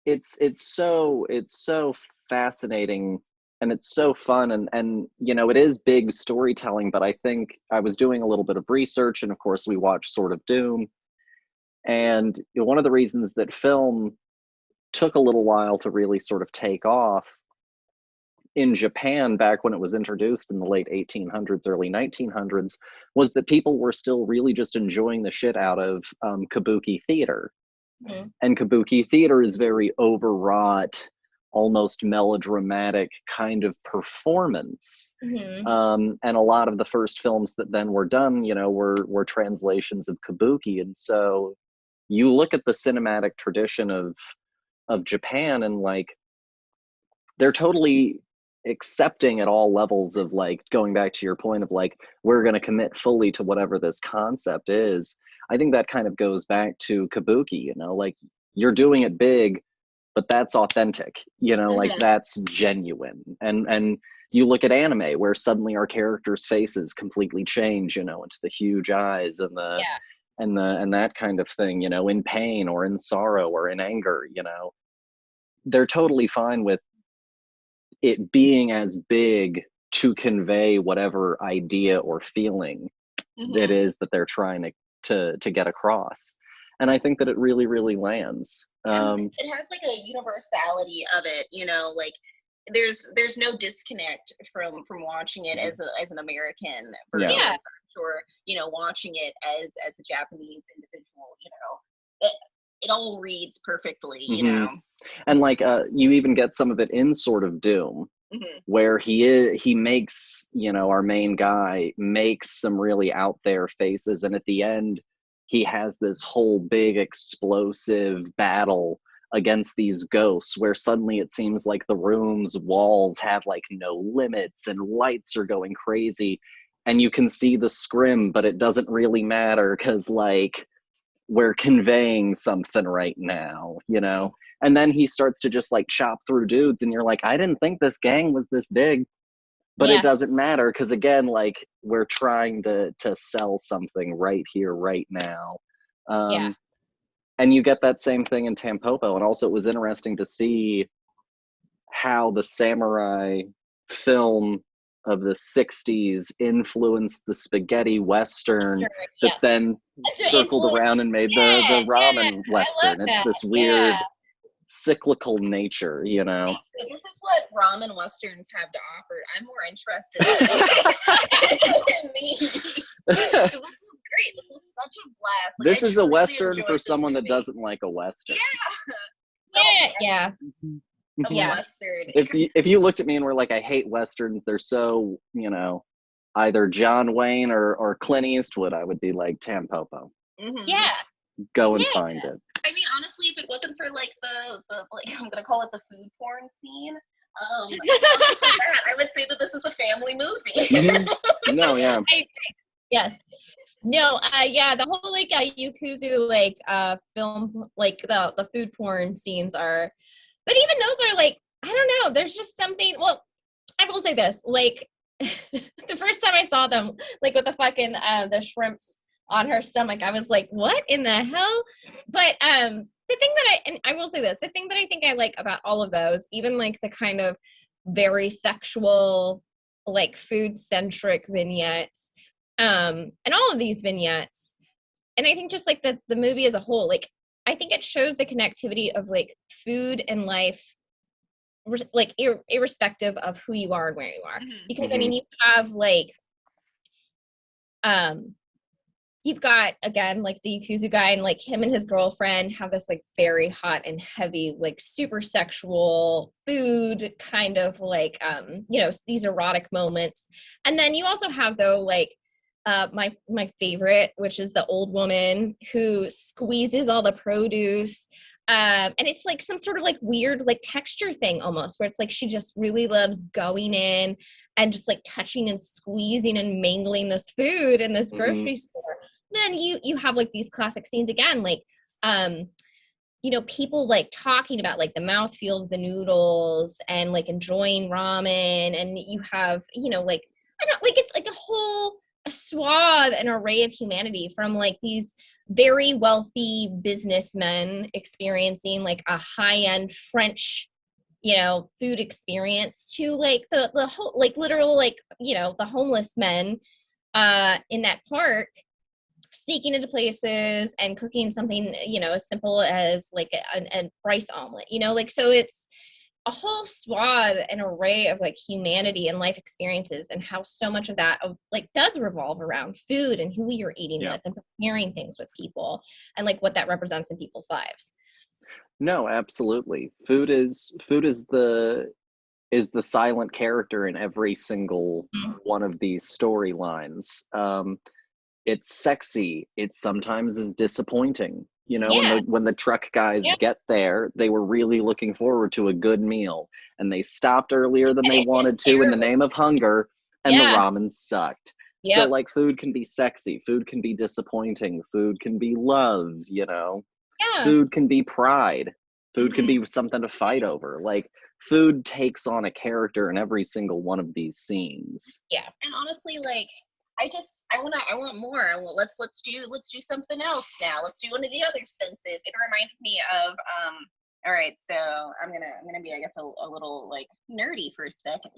it's so fascinating. And it's so fun, and you know, it is big storytelling, but I think I was doing a little bit of research, and of course we watched Sword of Doom, and you know, one of the reasons that film took a little while to really sort of take off in Japan back when it was introduced in the late 1800s, early 1900s, was that people were still really just enjoying the shit out of kabuki theater. And kabuki theater is very overwrought, almost melodramatic kind of performance. And a lot of the first films that then were done, you know, were translations of kabuki. And so you look at the cinematic tradition of Japan, and like, they're totally accepting at all levels of like, going back to your point of like, we're going to commit fully to whatever this concept is. I think that kind of goes back to kabuki, you know, like, you're doing it big, but that's authentic, you know, like that's genuine. And you look at anime where suddenly our characters' faces completely change, you know, into the huge eyes and and that kind of thing, you know, in pain or in sorrow or in anger, you know, they're totally fine with it being as big to convey whatever idea or feeling it is that they're trying to get across. And I think that it really, really lands. It has like a universality of it, you know, like there's no disconnect from watching it as an American versus, I'm sure, you know, watching it as a Japanese individual, you know, it all reads perfectly, you know. And like, you even get some of it in Sword of Doom, where he makes, you know, our main guy makes some really out there faces, and at the end he has this whole big explosive battle against these ghosts where suddenly it seems like the room's walls have like no limits and lights are going crazy. and you can see the scrim, but it doesn't really matter because like we're conveying something right now, you know? And then he starts to just like chop through dudes, and you're like, I didn't think this gang was this big, but it doesn't matter because again, like we're trying to sell something right here, right now. And you get that same thing in Tampopo. And also, it was interesting to see how the samurai film of the 60s influenced the spaghetti western that then circled around and made the ramen western. It's this weird cyclical nature, you know. So this is what ramen westerns have to offer. I'm more interested in these. This is great. This was such a blast. Like, this is a western for someone that doesn't like a western. Yeah. Western. If you looked at me and were like, I hate westerns, they're so, you know, either John Wayne or Clint Eastwood, I would be like, Tampopo. Yeah. Go and find it. I mean, honestly, if it wasn't for like the like, I'm gonna call it the food porn scene, I would say that this is a family movie. No, yeah. Yes. No, the whole like Yakuza like film, like the food porn scenes are, but even those are like, I don't know, there's just something. Well, I will say this, like the first time I saw them, like with the fucking the shrimps on her stomach, I was like, what in the hell? But the thing that I will say this, the thing that I think I like about all of those, even like the kind of very sexual, like food centric vignettes, and all of these vignettes, and I think just like the movie as a whole, like I think it shows the connectivity of like food and life, like irrespective of who you are and where you are. Because I mean, you have like you've got, again, like the Yakuza guy, and like him and his girlfriend have this like very hot and heavy, like super sexual food kind of like, you know, these erotic moments. And then you also have, though, like my favorite, which is the old woman who squeezes all the produce. And it's like some sort of like weird like texture thing almost, where it's like she just really loves going in and just like touching and squeezing and mangling this food in this grocery store. Then you have like these classic scenes again, like you know, people like talking about like the mouthfeel of the noodles and like enjoying ramen, and you have, you know, like I don't like, it's like a swath and array of humanity, from like these very wealthy businessmen experiencing like a high-end French, you know, food experience, to like the whole like literal like, you know, the homeless men in that park sneaking into places and cooking something, you know, as simple as like a rice omelet, you know, like, so it's a whole swath and array of like humanity and life experiences, and how so much of that like does revolve around food and who you're eating with and preparing things with people, and like what that represents in people's lives. No, absolutely. Food is the silent character in every single one of these storylines. It's sexy. It sometimes is disappointing. You know, when the truck guys get there, they were really looking forward to a good meal, and they stopped earlier than they wanted to in the name of hunger, and the ramen sucked. So like, food can be sexy, food can be disappointing, food can be love, you know. Food can be pride, food can be something to fight over. Like, food takes on a character in every single one of these scenes. And honestly, like, I want more. Let's do something else now. Let's do one of the other senses. It reminded me of all right, so I'm gonna be, I guess, a little like nerdy for a second.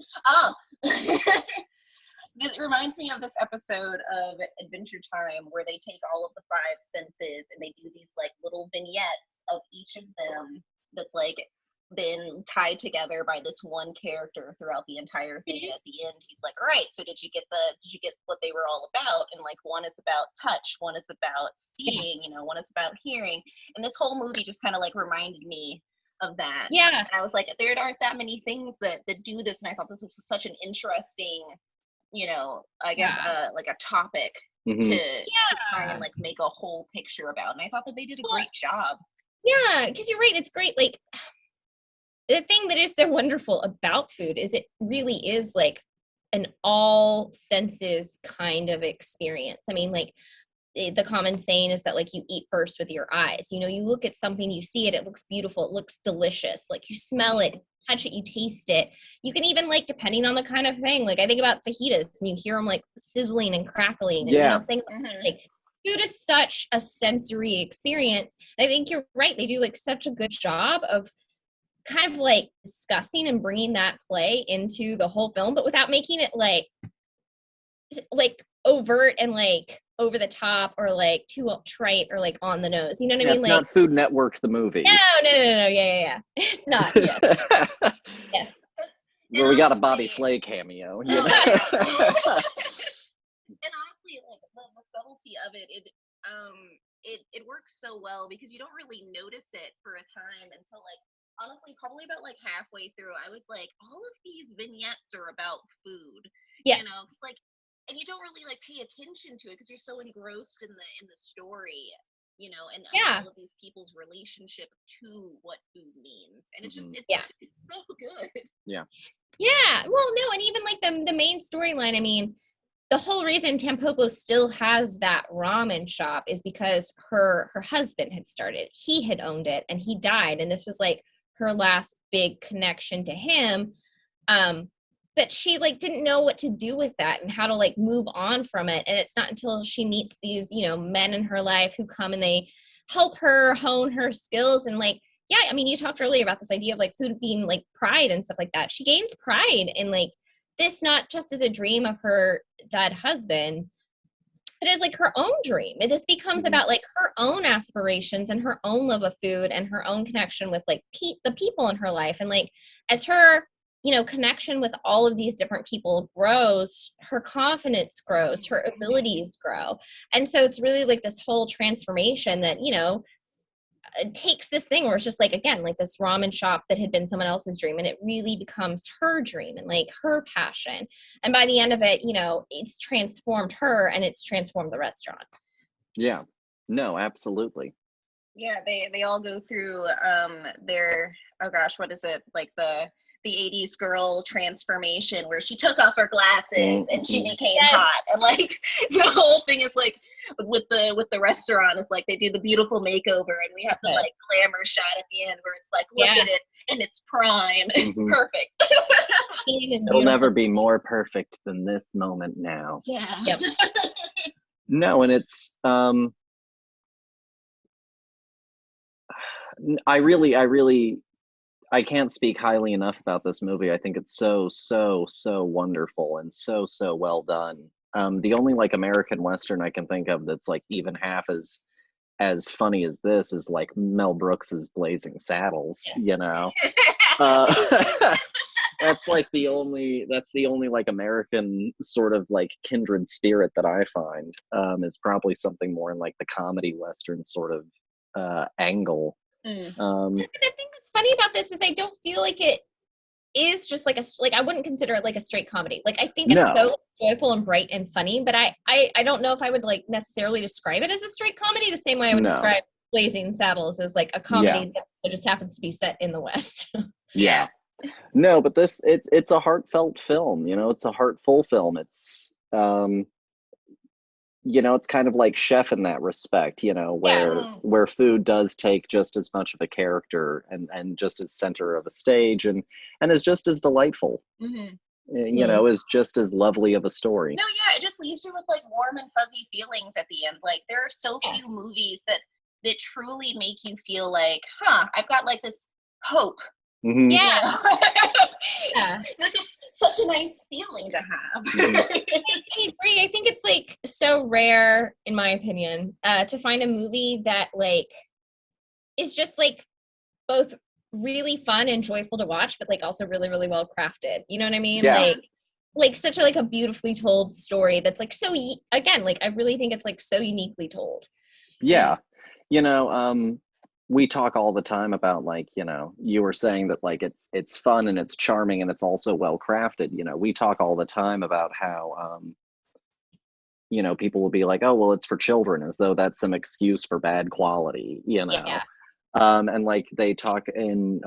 It reminds me of this episode of Adventure Time where they take all of the 5 senses and they do these like little vignettes of each of them that's like been tied together by this one character throughout the entire thing. And at the end, he's like, all right, so did you get what they were all about? And like, one is about touch, one is about seeing, you know, one is about hearing. And this whole movie just kind of like reminded me of that. And I was like, there aren't that many things that do this. And I thought this was such an interesting, you know, I guess like a topic to try and like make a whole picture about. And I thought that they did a great job. Yeah, because you're right, it's great. Like, the thing that is so wonderful about food is it really is like an all senses kind of experience. I mean, like, the common saying is that like you eat first with your eyes. You know, you look at something, you see it, it looks beautiful, it looks delicious. Like you smell it, touch it, you taste it. You can even like, depending on the kind of thing, like I think about fajitas and you hear them like sizzling and crackling and you know, things like food is such a sensory experience. I think you're right. They do like such a good job of kind of like discussing and bringing that play into the whole film, but without making it like overt and like over the top or like too trite or like on the nose. You know what I mean? It's Like not Food Network the movie. No. Yeah. It's not. Yeah. Yes. Where we got a Bobby Flay cameo. You know? And honestly, like the subtlety of it, it works so well because you don't really notice it for a time until like honestly probably about like halfway through. I was like, all of these vignettes are about food. Yes. You know, like, and you don't really like pay attention to it because you're so engrossed in the story, you know, and all of these people's relationship to what food means, and it's just it's so good. Yeah. Well, no, and even like the main storyline. I mean, the whole reason Tampopo still has that ramen shop is because her husband had started. He had owned it, and he died, and this was like her last big connection to him. But she like didn't know what to do with that and how to like move on from it. And it's not until she meets these, you know, men in her life who come and they help her hone her skills. And like, yeah, I mean, you talked earlier about this idea of like food being like pride and stuff like that. She gains pride in like this, not just as a dream of her dead husband, but as like her own dream. And this becomes about like her own aspirations and her own love of food and her own connection with like the people in her life. And like, as her, you know, connection with all of these different people grows, her confidence grows, her abilities grow. And so it's really like this whole transformation that, you know, takes this thing where it's just like, again, like this ramen shop that had been someone else's dream, and it really becomes her dream and like her passion. And by the end of it, you know, it's transformed her and it's transformed the restaurant. Yeah. No, absolutely. Yeah, they all go through their, oh gosh, what is it, like the 80s girl transformation where she took off her glasses and she became hot, and like the whole thing is like with the restaurant is like they do the beautiful makeover and we have the like glamour shot at the end where it's like look at it in its prime. It's perfect. It'll never be more perfect than this moment now. Yeah. No, and it's I can't speak highly enough about this movie. I think it's so wonderful and so well done. The only like American Western I can think of that's like even half as funny as this is like Mel Brooks's Blazing Saddles, you know. That's the only like American sort of like kindred spirit that I find is probably something more in like the comedy Western sort of angle. The thing that's funny about this is I don't feel like it is just like I wouldn't consider it like a straight comedy. Like I think it's so joyful and bright and funny, but I don't know if I would like necessarily describe it as a straight comedy the same way I would describe Blazing Saddles as like a comedy that just happens to be set in the West. Yeah. No, but it's a heartfelt film, you know, it's a heartful film. It's you know, it's kind of like Chef in that respect, you know, where food does take just as much of a character and just as center of a stage and is just as delightful, you know, is just as lovely of a story. No, yeah, it just leaves you with like warm and fuzzy feelings at the end. Like there are so few movies that truly make you feel like, I've got like this hope. Yeah. This is such a nice feeling to have. I agree. I think it's like so rare, in my opinion, to find a movie that like is just like both really fun and joyful to watch, but like also really, really well crafted. You know what I mean? Yeah. Like such a like a beautifully told story that's like so again, like I really think it's like so uniquely told. Yeah. You know, we talk all the time about like, you know, you were saying that like it's fun and it's charming and it's also well crafted. You know, we talk all the time about how you know, people will be like, oh well, it's for children, as though that's some excuse for bad quality, you know. And like they talk in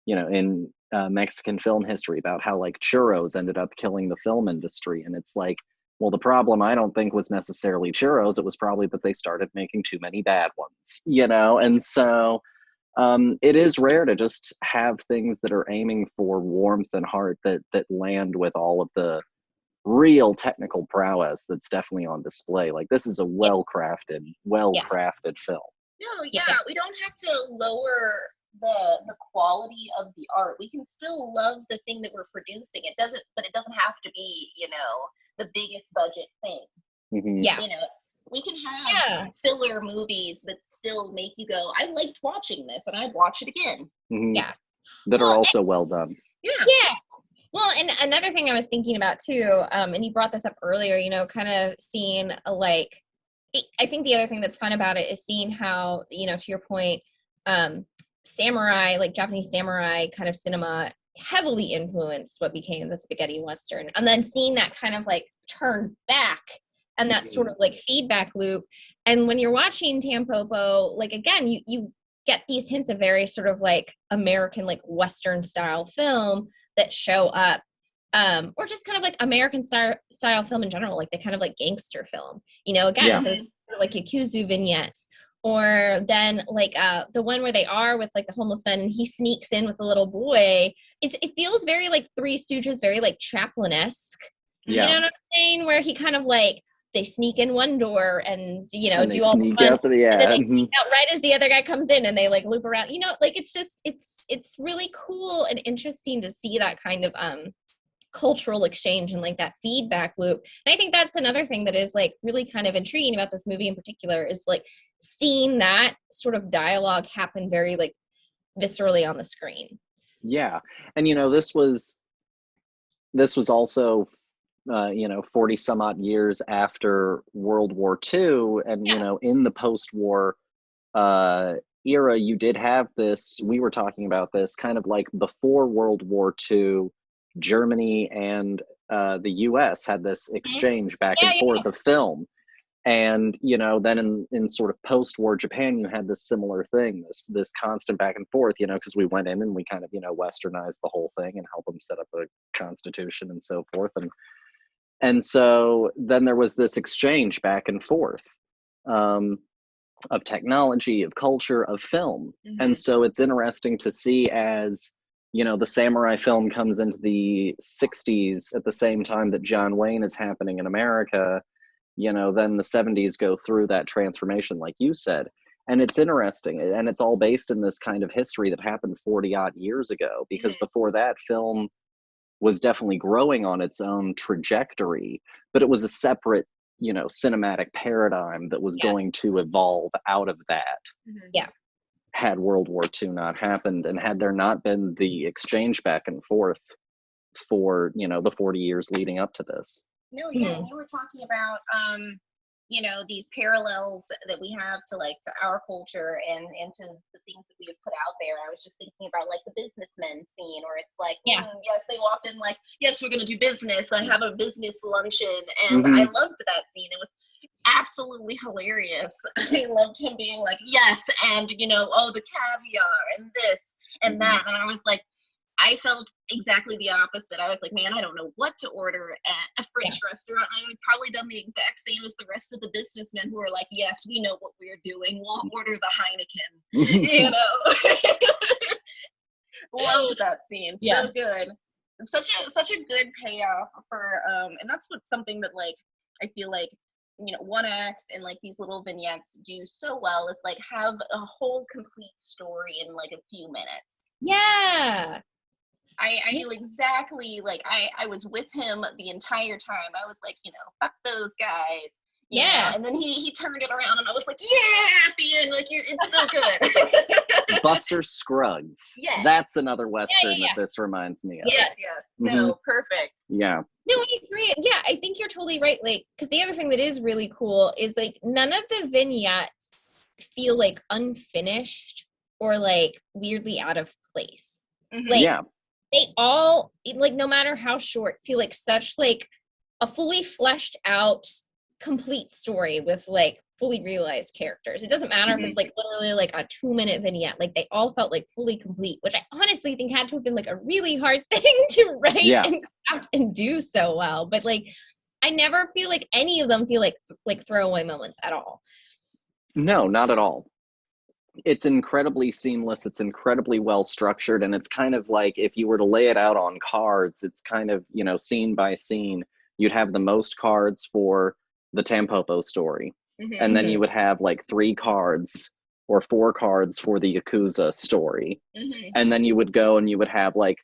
you know, in Mexican film history about how like churros ended up killing the film industry. And it's like, well, the problem I don't think was necessarily churros. It was probably that they started making too many bad ones, you know? And so it is rare to just have things that are aiming for warmth and heart that land with all of the real technical prowess that's definitely on display. Like this is a well-crafted film. No, yeah, we don't have to lower the quality of the art. We can still love the thing that we're producing. It doesn't have to be, you know, the biggest budget thing. Mm-hmm. Yeah. You know, we can have filler movies that still make you go, I liked watching this and I'd watch it again. Mm-hmm. Yeah. That are also well done. Yeah. Yeah. Well, and another thing I was thinking about too, and you brought this up earlier, you know, kind of seeing like, I think the other thing that's fun about it is seeing how, you know, to your point, samurai, like Japanese samurai kind of cinema heavily influenced what became the spaghetti Western. And then seeing that kind of like turn back and that sort of like feedback loop. And when you're watching Tampopo, like again, you get these hints of very sort of like American, like Western style film that show up. Or just kind of like American style film in general, like the kind of like gangster film, you know, again, those like Yakuza vignettes, or then like the one where they are with like the homeless man and he sneaks in with the little boy. It feels very like Three Stooges, very like Chaplin-esque. Yeah. You know what I'm saying? Where he kind of like, they sneak in one door and, you know, and do all the fun. Out the, and then they sneak out right as the other guy comes in and they like loop around, you know, like it's just, it's really cool and interesting to see that kind of, cultural exchange and like that feedback loop. And I think that's another thing that is like really kind of intriguing about this movie in particular is like seeing that sort of dialogue happen very like viscerally on the screen. Yeah. And you know, this was also 40 some odd years after World War II, and you know, in the post-war era, you did have this, we were talking about this kind of like before World War II, Germany and the US had this exchange back and forth of film. And, you know, then in sort of post-war Japan, you had this similar thing, this constant back and forth, you know, because we went in and we kind of, you know, westernized the whole thing and helped them set up a constitution and so forth. And so then there was this exchange back and forth of technology, of culture, of film. And so it's interesting to see as, you know, the samurai film comes into the 60s at the same time that John Wayne is happening in America, you know, then the 70s go through that transformation, like you said. And it's interesting. And it's all based in this kind of history that happened 40 odd years ago, because before that, film was definitely growing on its own trajectory, but it was a separate, you know, cinematic paradigm that was going to evolve out of that. Yeah. Had World War II not happened, and had there not been the exchange back and forth for, you know, the 40 years leading up to this. No, yeah, you were talking about, you know, these parallels that we have to like to our culture and to the things that we have put out there. I was just thinking about like the businessmen scene, or it's like, yes, they walked in like, yes, we're gonna do business. I have a business luncheon, and I loved that scene. It was absolutely hilarious. I loved him being like, yes, and you know, oh, the caviar and this and that, and I was like, I felt exactly the opposite. I was like, man, I don't know what to order at a French restaurant. I would probably done the exact same as the rest of the businessmen who are like, yes, we know what we're doing. We'll order the Heineken. You know, loved that scene. So good. Such a good payoff for and that's what something that like I feel like, you know, one acts and like these little vignettes do so well is like have a whole complete story in like a few minutes. Yeah. I knew exactly, like I was with him the entire time. I was like, you know, fuck those guys. You know? And then he turned it around and I was like, yeah, at the end, like it's so good. Buster Scruggs. Yes. That's another Western that this reminds me of. Yes. No, perfect. Yeah. No, I agree. Yeah, I think you're totally right. Like, because the other thing that is really cool is like none of the vignettes feel like unfinished or like weirdly out of place. Like, they all, like, no matter how short, feel like such like a fully fleshed out complete story with like fully realized characters. It doesn't matter if it's like literally like a 2-minute vignette. Like they all felt like fully complete, which I honestly think had to have been like a really hard thing to write and craft and do so well. But like I never feel like any of them feel like throwaway moments at all. No, not at all. It's incredibly seamless. It's incredibly well structured. And it's kind of like, if you were to lay it out on cards, it's kind of, you know, scene by scene, you'd have the most cards for the Tampopo story. And then you would have like 3 cards or 4 cards for the Yakuza story. And then you would go and you would have like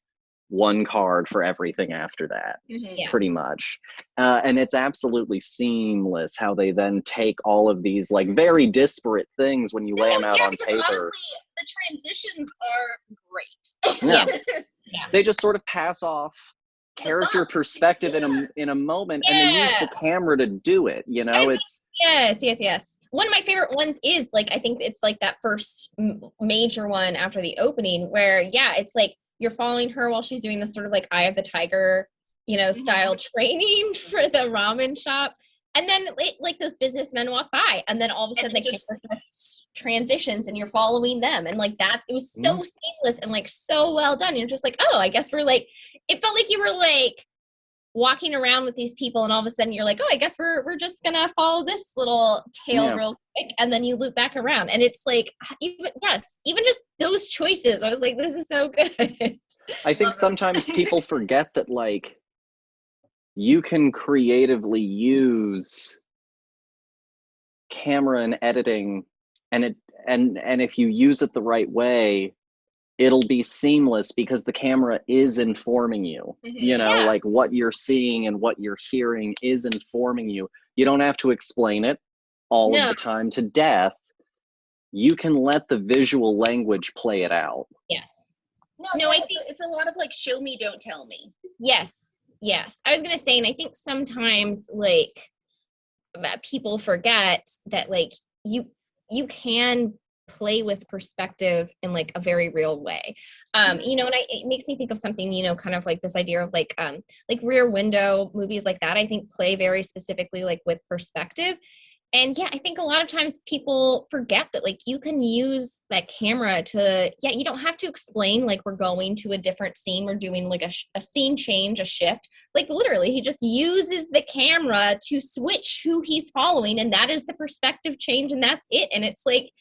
1 card for everything after that, pretty much. And it's absolutely seamless how they then take all of these like very disparate things when you lay them out on paper. Honestly, the transitions are great. They just sort of pass off character perspective in a moment, and they use the camera to do it. You know, it's yes. One of my favorite ones is like, I think it's like that first major one after the opening where, it's like you're following her while she's doing this sort of like Eye of the Tiger, you know, style training for the ramen shop. And then like those businessmen walk by and then all of a sudden the camera transitions and you're following them. And like that, it was so seamless and like so well done. You're just like, oh, I guess we're like, it felt like you were like walking around with these people and all of a sudden you're like, oh, I guess we're just gonna follow this little tale real quick, and then you loop back around and it's like even just those choices, I was like, this is so good. I think sometimes people forget that like you can creatively use camera and editing, and if you use it the right way, it'll be seamless because the camera is informing you. You know, like what you're seeing and what you're hearing is informing you. You don't have to explain it all of the time to death. You can let the visual language play it out. No, I think it's a lot of like show me, don't tell me. Yes. I was gonna say, and I think sometimes like people forget that like you can play with perspective in like a very real way, you know, and it makes me think of something, you know, kind of like this idea of like Rear Window, movies like that I think play very specifically like with perspective. And I think a lot of times people forget that like you can use that camera to, you don't have to explain like we're going to a different scene, we're doing like a scene change, a shift. Like literally he just uses the camera to switch who he's following, and that is the perspective change, and that's it. And it's like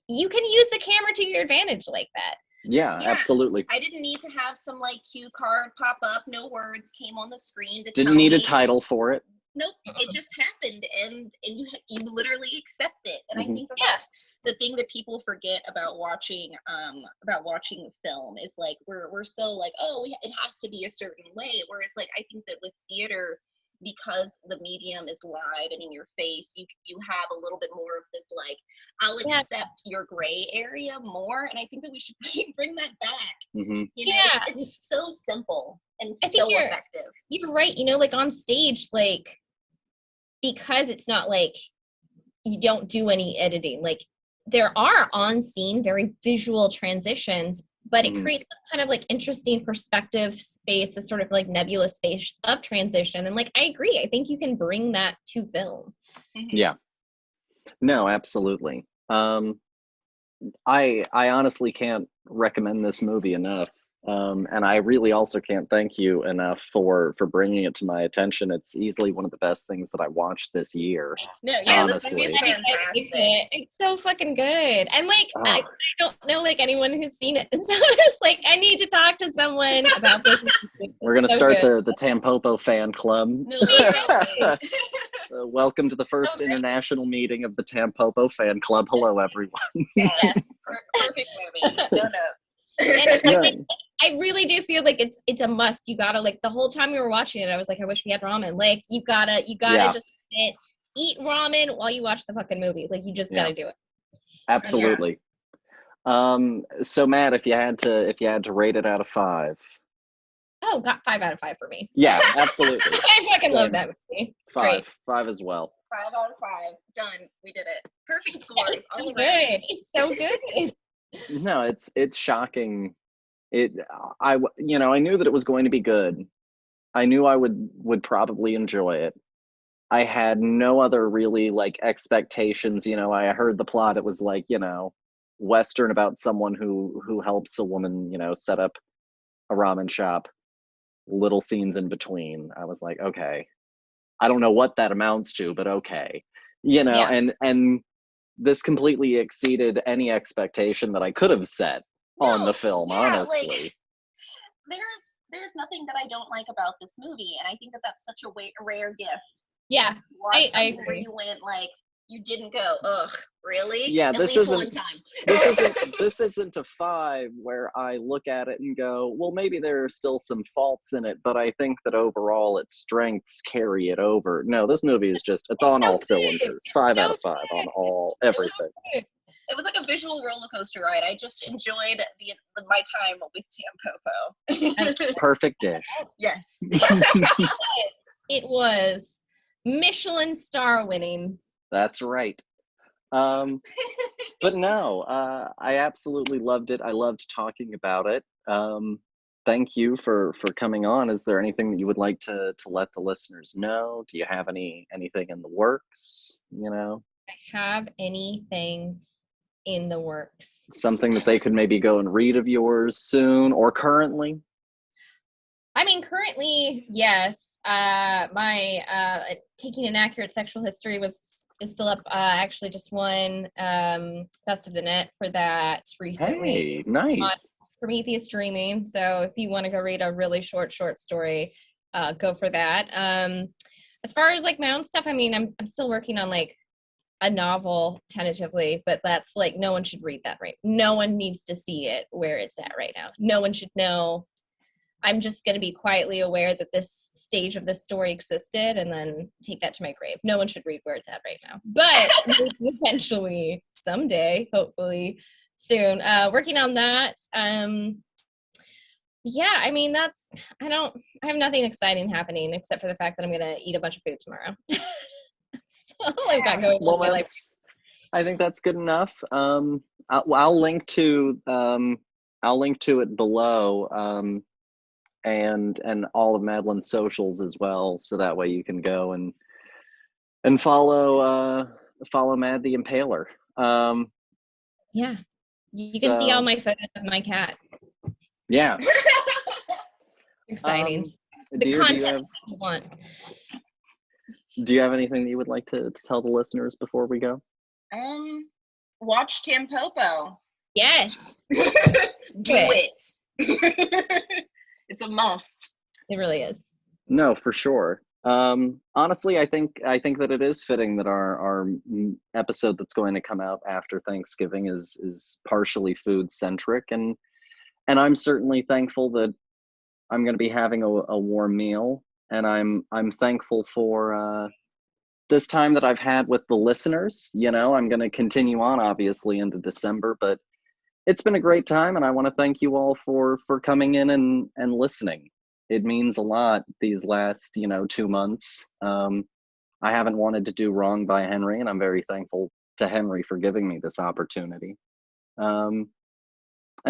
you can use the camera to your advantage like that. Yeah, absolutely. I didn't need to have some like cue card pop up, no words came on the screen to didn't need a title for it. Nope, it just happened, and you literally accept it. And I think that's the thing that people forget about watching film is like we're so like, oh, it has to be a certain way, whereas like I think that with theater, because the medium is live and in your face, you have a little bit more of this like, I'll accept your gray area more, and I think that we should bring that back. You know, it's so simple and so effective. You're right. You know, like on stage, like because it's not like you don't do any editing, like there are on scene very visual transitions, but it creates this kind of like interesting perspective space, this sort of like nebulous space of transition. And like, I agree. I think you can bring that to film. Yeah. No, absolutely. I honestly can't recommend this movie enough. And I really also can't thank you enough for bringing it to my attention. It's easily one of the best things that I watched this year. Honestly. It's so fucking good. And like, I don't know like anyone who's seen it. So it's like, I need to talk to someone about this. We're going to start the Tampopo fan club. Welcome to the first international meeting of the Tampopo fan club. Hello, everyone. Yes. Perfect movie. No. And I really do feel like it's a must. You gotta, like, the whole time we were watching it, I was like, I wish we had ramen. Like, you gotta just eat ramen while you watch the fucking movie. Like, you just gotta do it. Absolutely. So Matt, if you had to rate it out of 5. Oh, got 5 out of 5 for me. Yeah, absolutely. I fucking love that movie. It's 5. great. 5 as well. 5 out of 5. Done. We did it. Perfect scores. It's so good. It's so good. No, it's shocking. I knew that it was going to be good. I knew I would probably enjoy it. I had no other really like expectations. I heard the plot. It was like, Western about someone who helps a woman, set up a ramen shop, little scenes in between. I was like, okay, I don't know what that amounts to, but okay. Yeah. And this completely exceeded any expectation that I could have set on the film, honestly. Like, there's nothing that I don't like about this movie, and I think that that's such a rare gift. Yeah, I agree. Where you went like, you didn't go, ugh, really? Yeah, At least one time. This isn't a 5 where I look at it and go, well, maybe there are still some faults in it, but I think that overall its strengths carry it over. No, this movie is just, it's on all cylinders. 5 out of 5 on everything. It was like a visual roller coaster ride. I just enjoyed my time with Tampopo. Perfect dish. Yes. It was Michelin star winning. That's right. But no, I absolutely loved it. I loved talking about it. Thank you for coming on. Is there anything that you would like to let the listeners know? Do you have anything in the works? Have anything in the works? Something that they could maybe go and read of yours soon or currently? I mean, currently, yes. My Taking an Accurate Sexual History is still up. Actually just won Best of the Net for that recently. Hey, nice. On Prometheus Dreaming. So if you want to go read a really short story, go for that. As far as like my own stuff, I mean, I'm still working on like a novel tentatively, but that's like, no one should read that, right? No one needs to see it where it's at right now. No one should know. I'm just going to be quietly aware that this stage of this story existed and then take that to my grave. No one should read where it's at right now, but eventually, someday, hopefully soon, working on that. Yeah, I mean, I have nothing exciting happening except for the fact that I'm going to eat a bunch of food tomorrow. That's all I've got going on in my life. I think that's good enough. I'll link to it below. And all of Madeleine's socials as well, so that way you can go and follow Mad the Impaler. Yeah, you can see all my photos of my cat. Yeah. Exciting. The content you want. Do you have anything that you would like to tell the listeners before we go? Watch Tampopo. Yes. Do it. It's a must. It really is. No, for sure. Honestly, I think that it is fitting that our episode that's going to come out after Thanksgiving is partially food centric, and I'm certainly thankful that I'm going to be having a warm meal, and I'm thankful for this time that I've had with the listeners. I'm going to continue on obviously into December, but it's been a great time, and I want to thank you all for coming in and listening. It means a lot these last 2 months. I haven't wanted to do wrong by Henry, and I'm very thankful to Henry for giving me this opportunity. And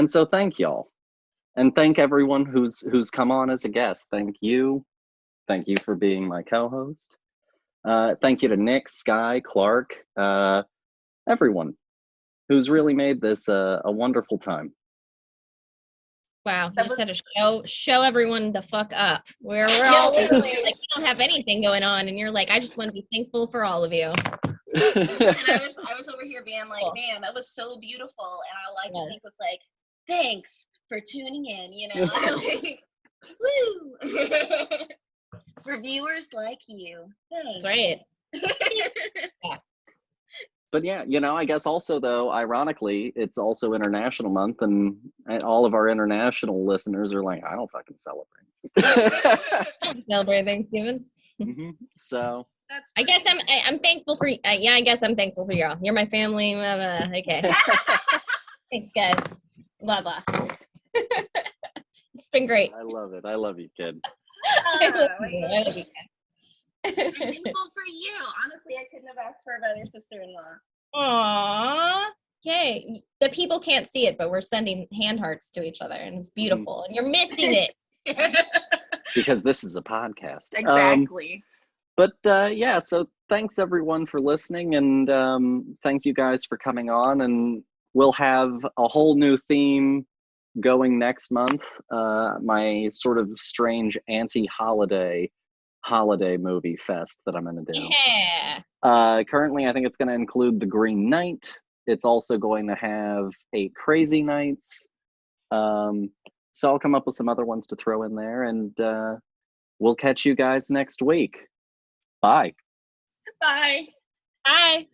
so thank y'all, and thank everyone who's come on as a guest. Thank you for being my co-host. Thank you to Nick, Sky, Clark, everyone who's really made this a wonderful time. Wow, you just had to show everyone the fuck up. We're all literally like, you don't have anything going on, and you're like, I just want to be thankful for all of you. And I was over here being like, man, that was so beautiful, and all I could think was like, thanks for tuning in. Like, woo, for viewers like you. Thanks. That's right. Yeah. But yeah, I guess also though, ironically, it's also International Month, and all of our international listeners are like, I don't fucking celebrate. I don't celebrate Thanksgiving. Mm-hmm. So I guess I'm thankful for I guess I'm thankful for y'all. You're my family. Okay. Thanks, guys. Blah blah. It's been great. I love it. I love you, kid. I love you, kid. I'm thankful for you. Honestly, I couldn't have asked for a better sister-in-law. Aww. Okay. The people can't see it, but we're sending hand hearts to each other, and it's beautiful. And you're missing it. Because this is a podcast. Exactly. But yeah, so thanks everyone for listening, and thank you guys for coming on. And we'll have a whole new theme going next month. My sort of strange anti-holiday movie fest that I'm going to do. Yeah. Currently, I think it's going to include The Green Knight. It's also going to have 8 Crazy Nights. So I'll come up with some other ones to throw in there, and we'll catch you guys next week. Bye. Bye. Bye.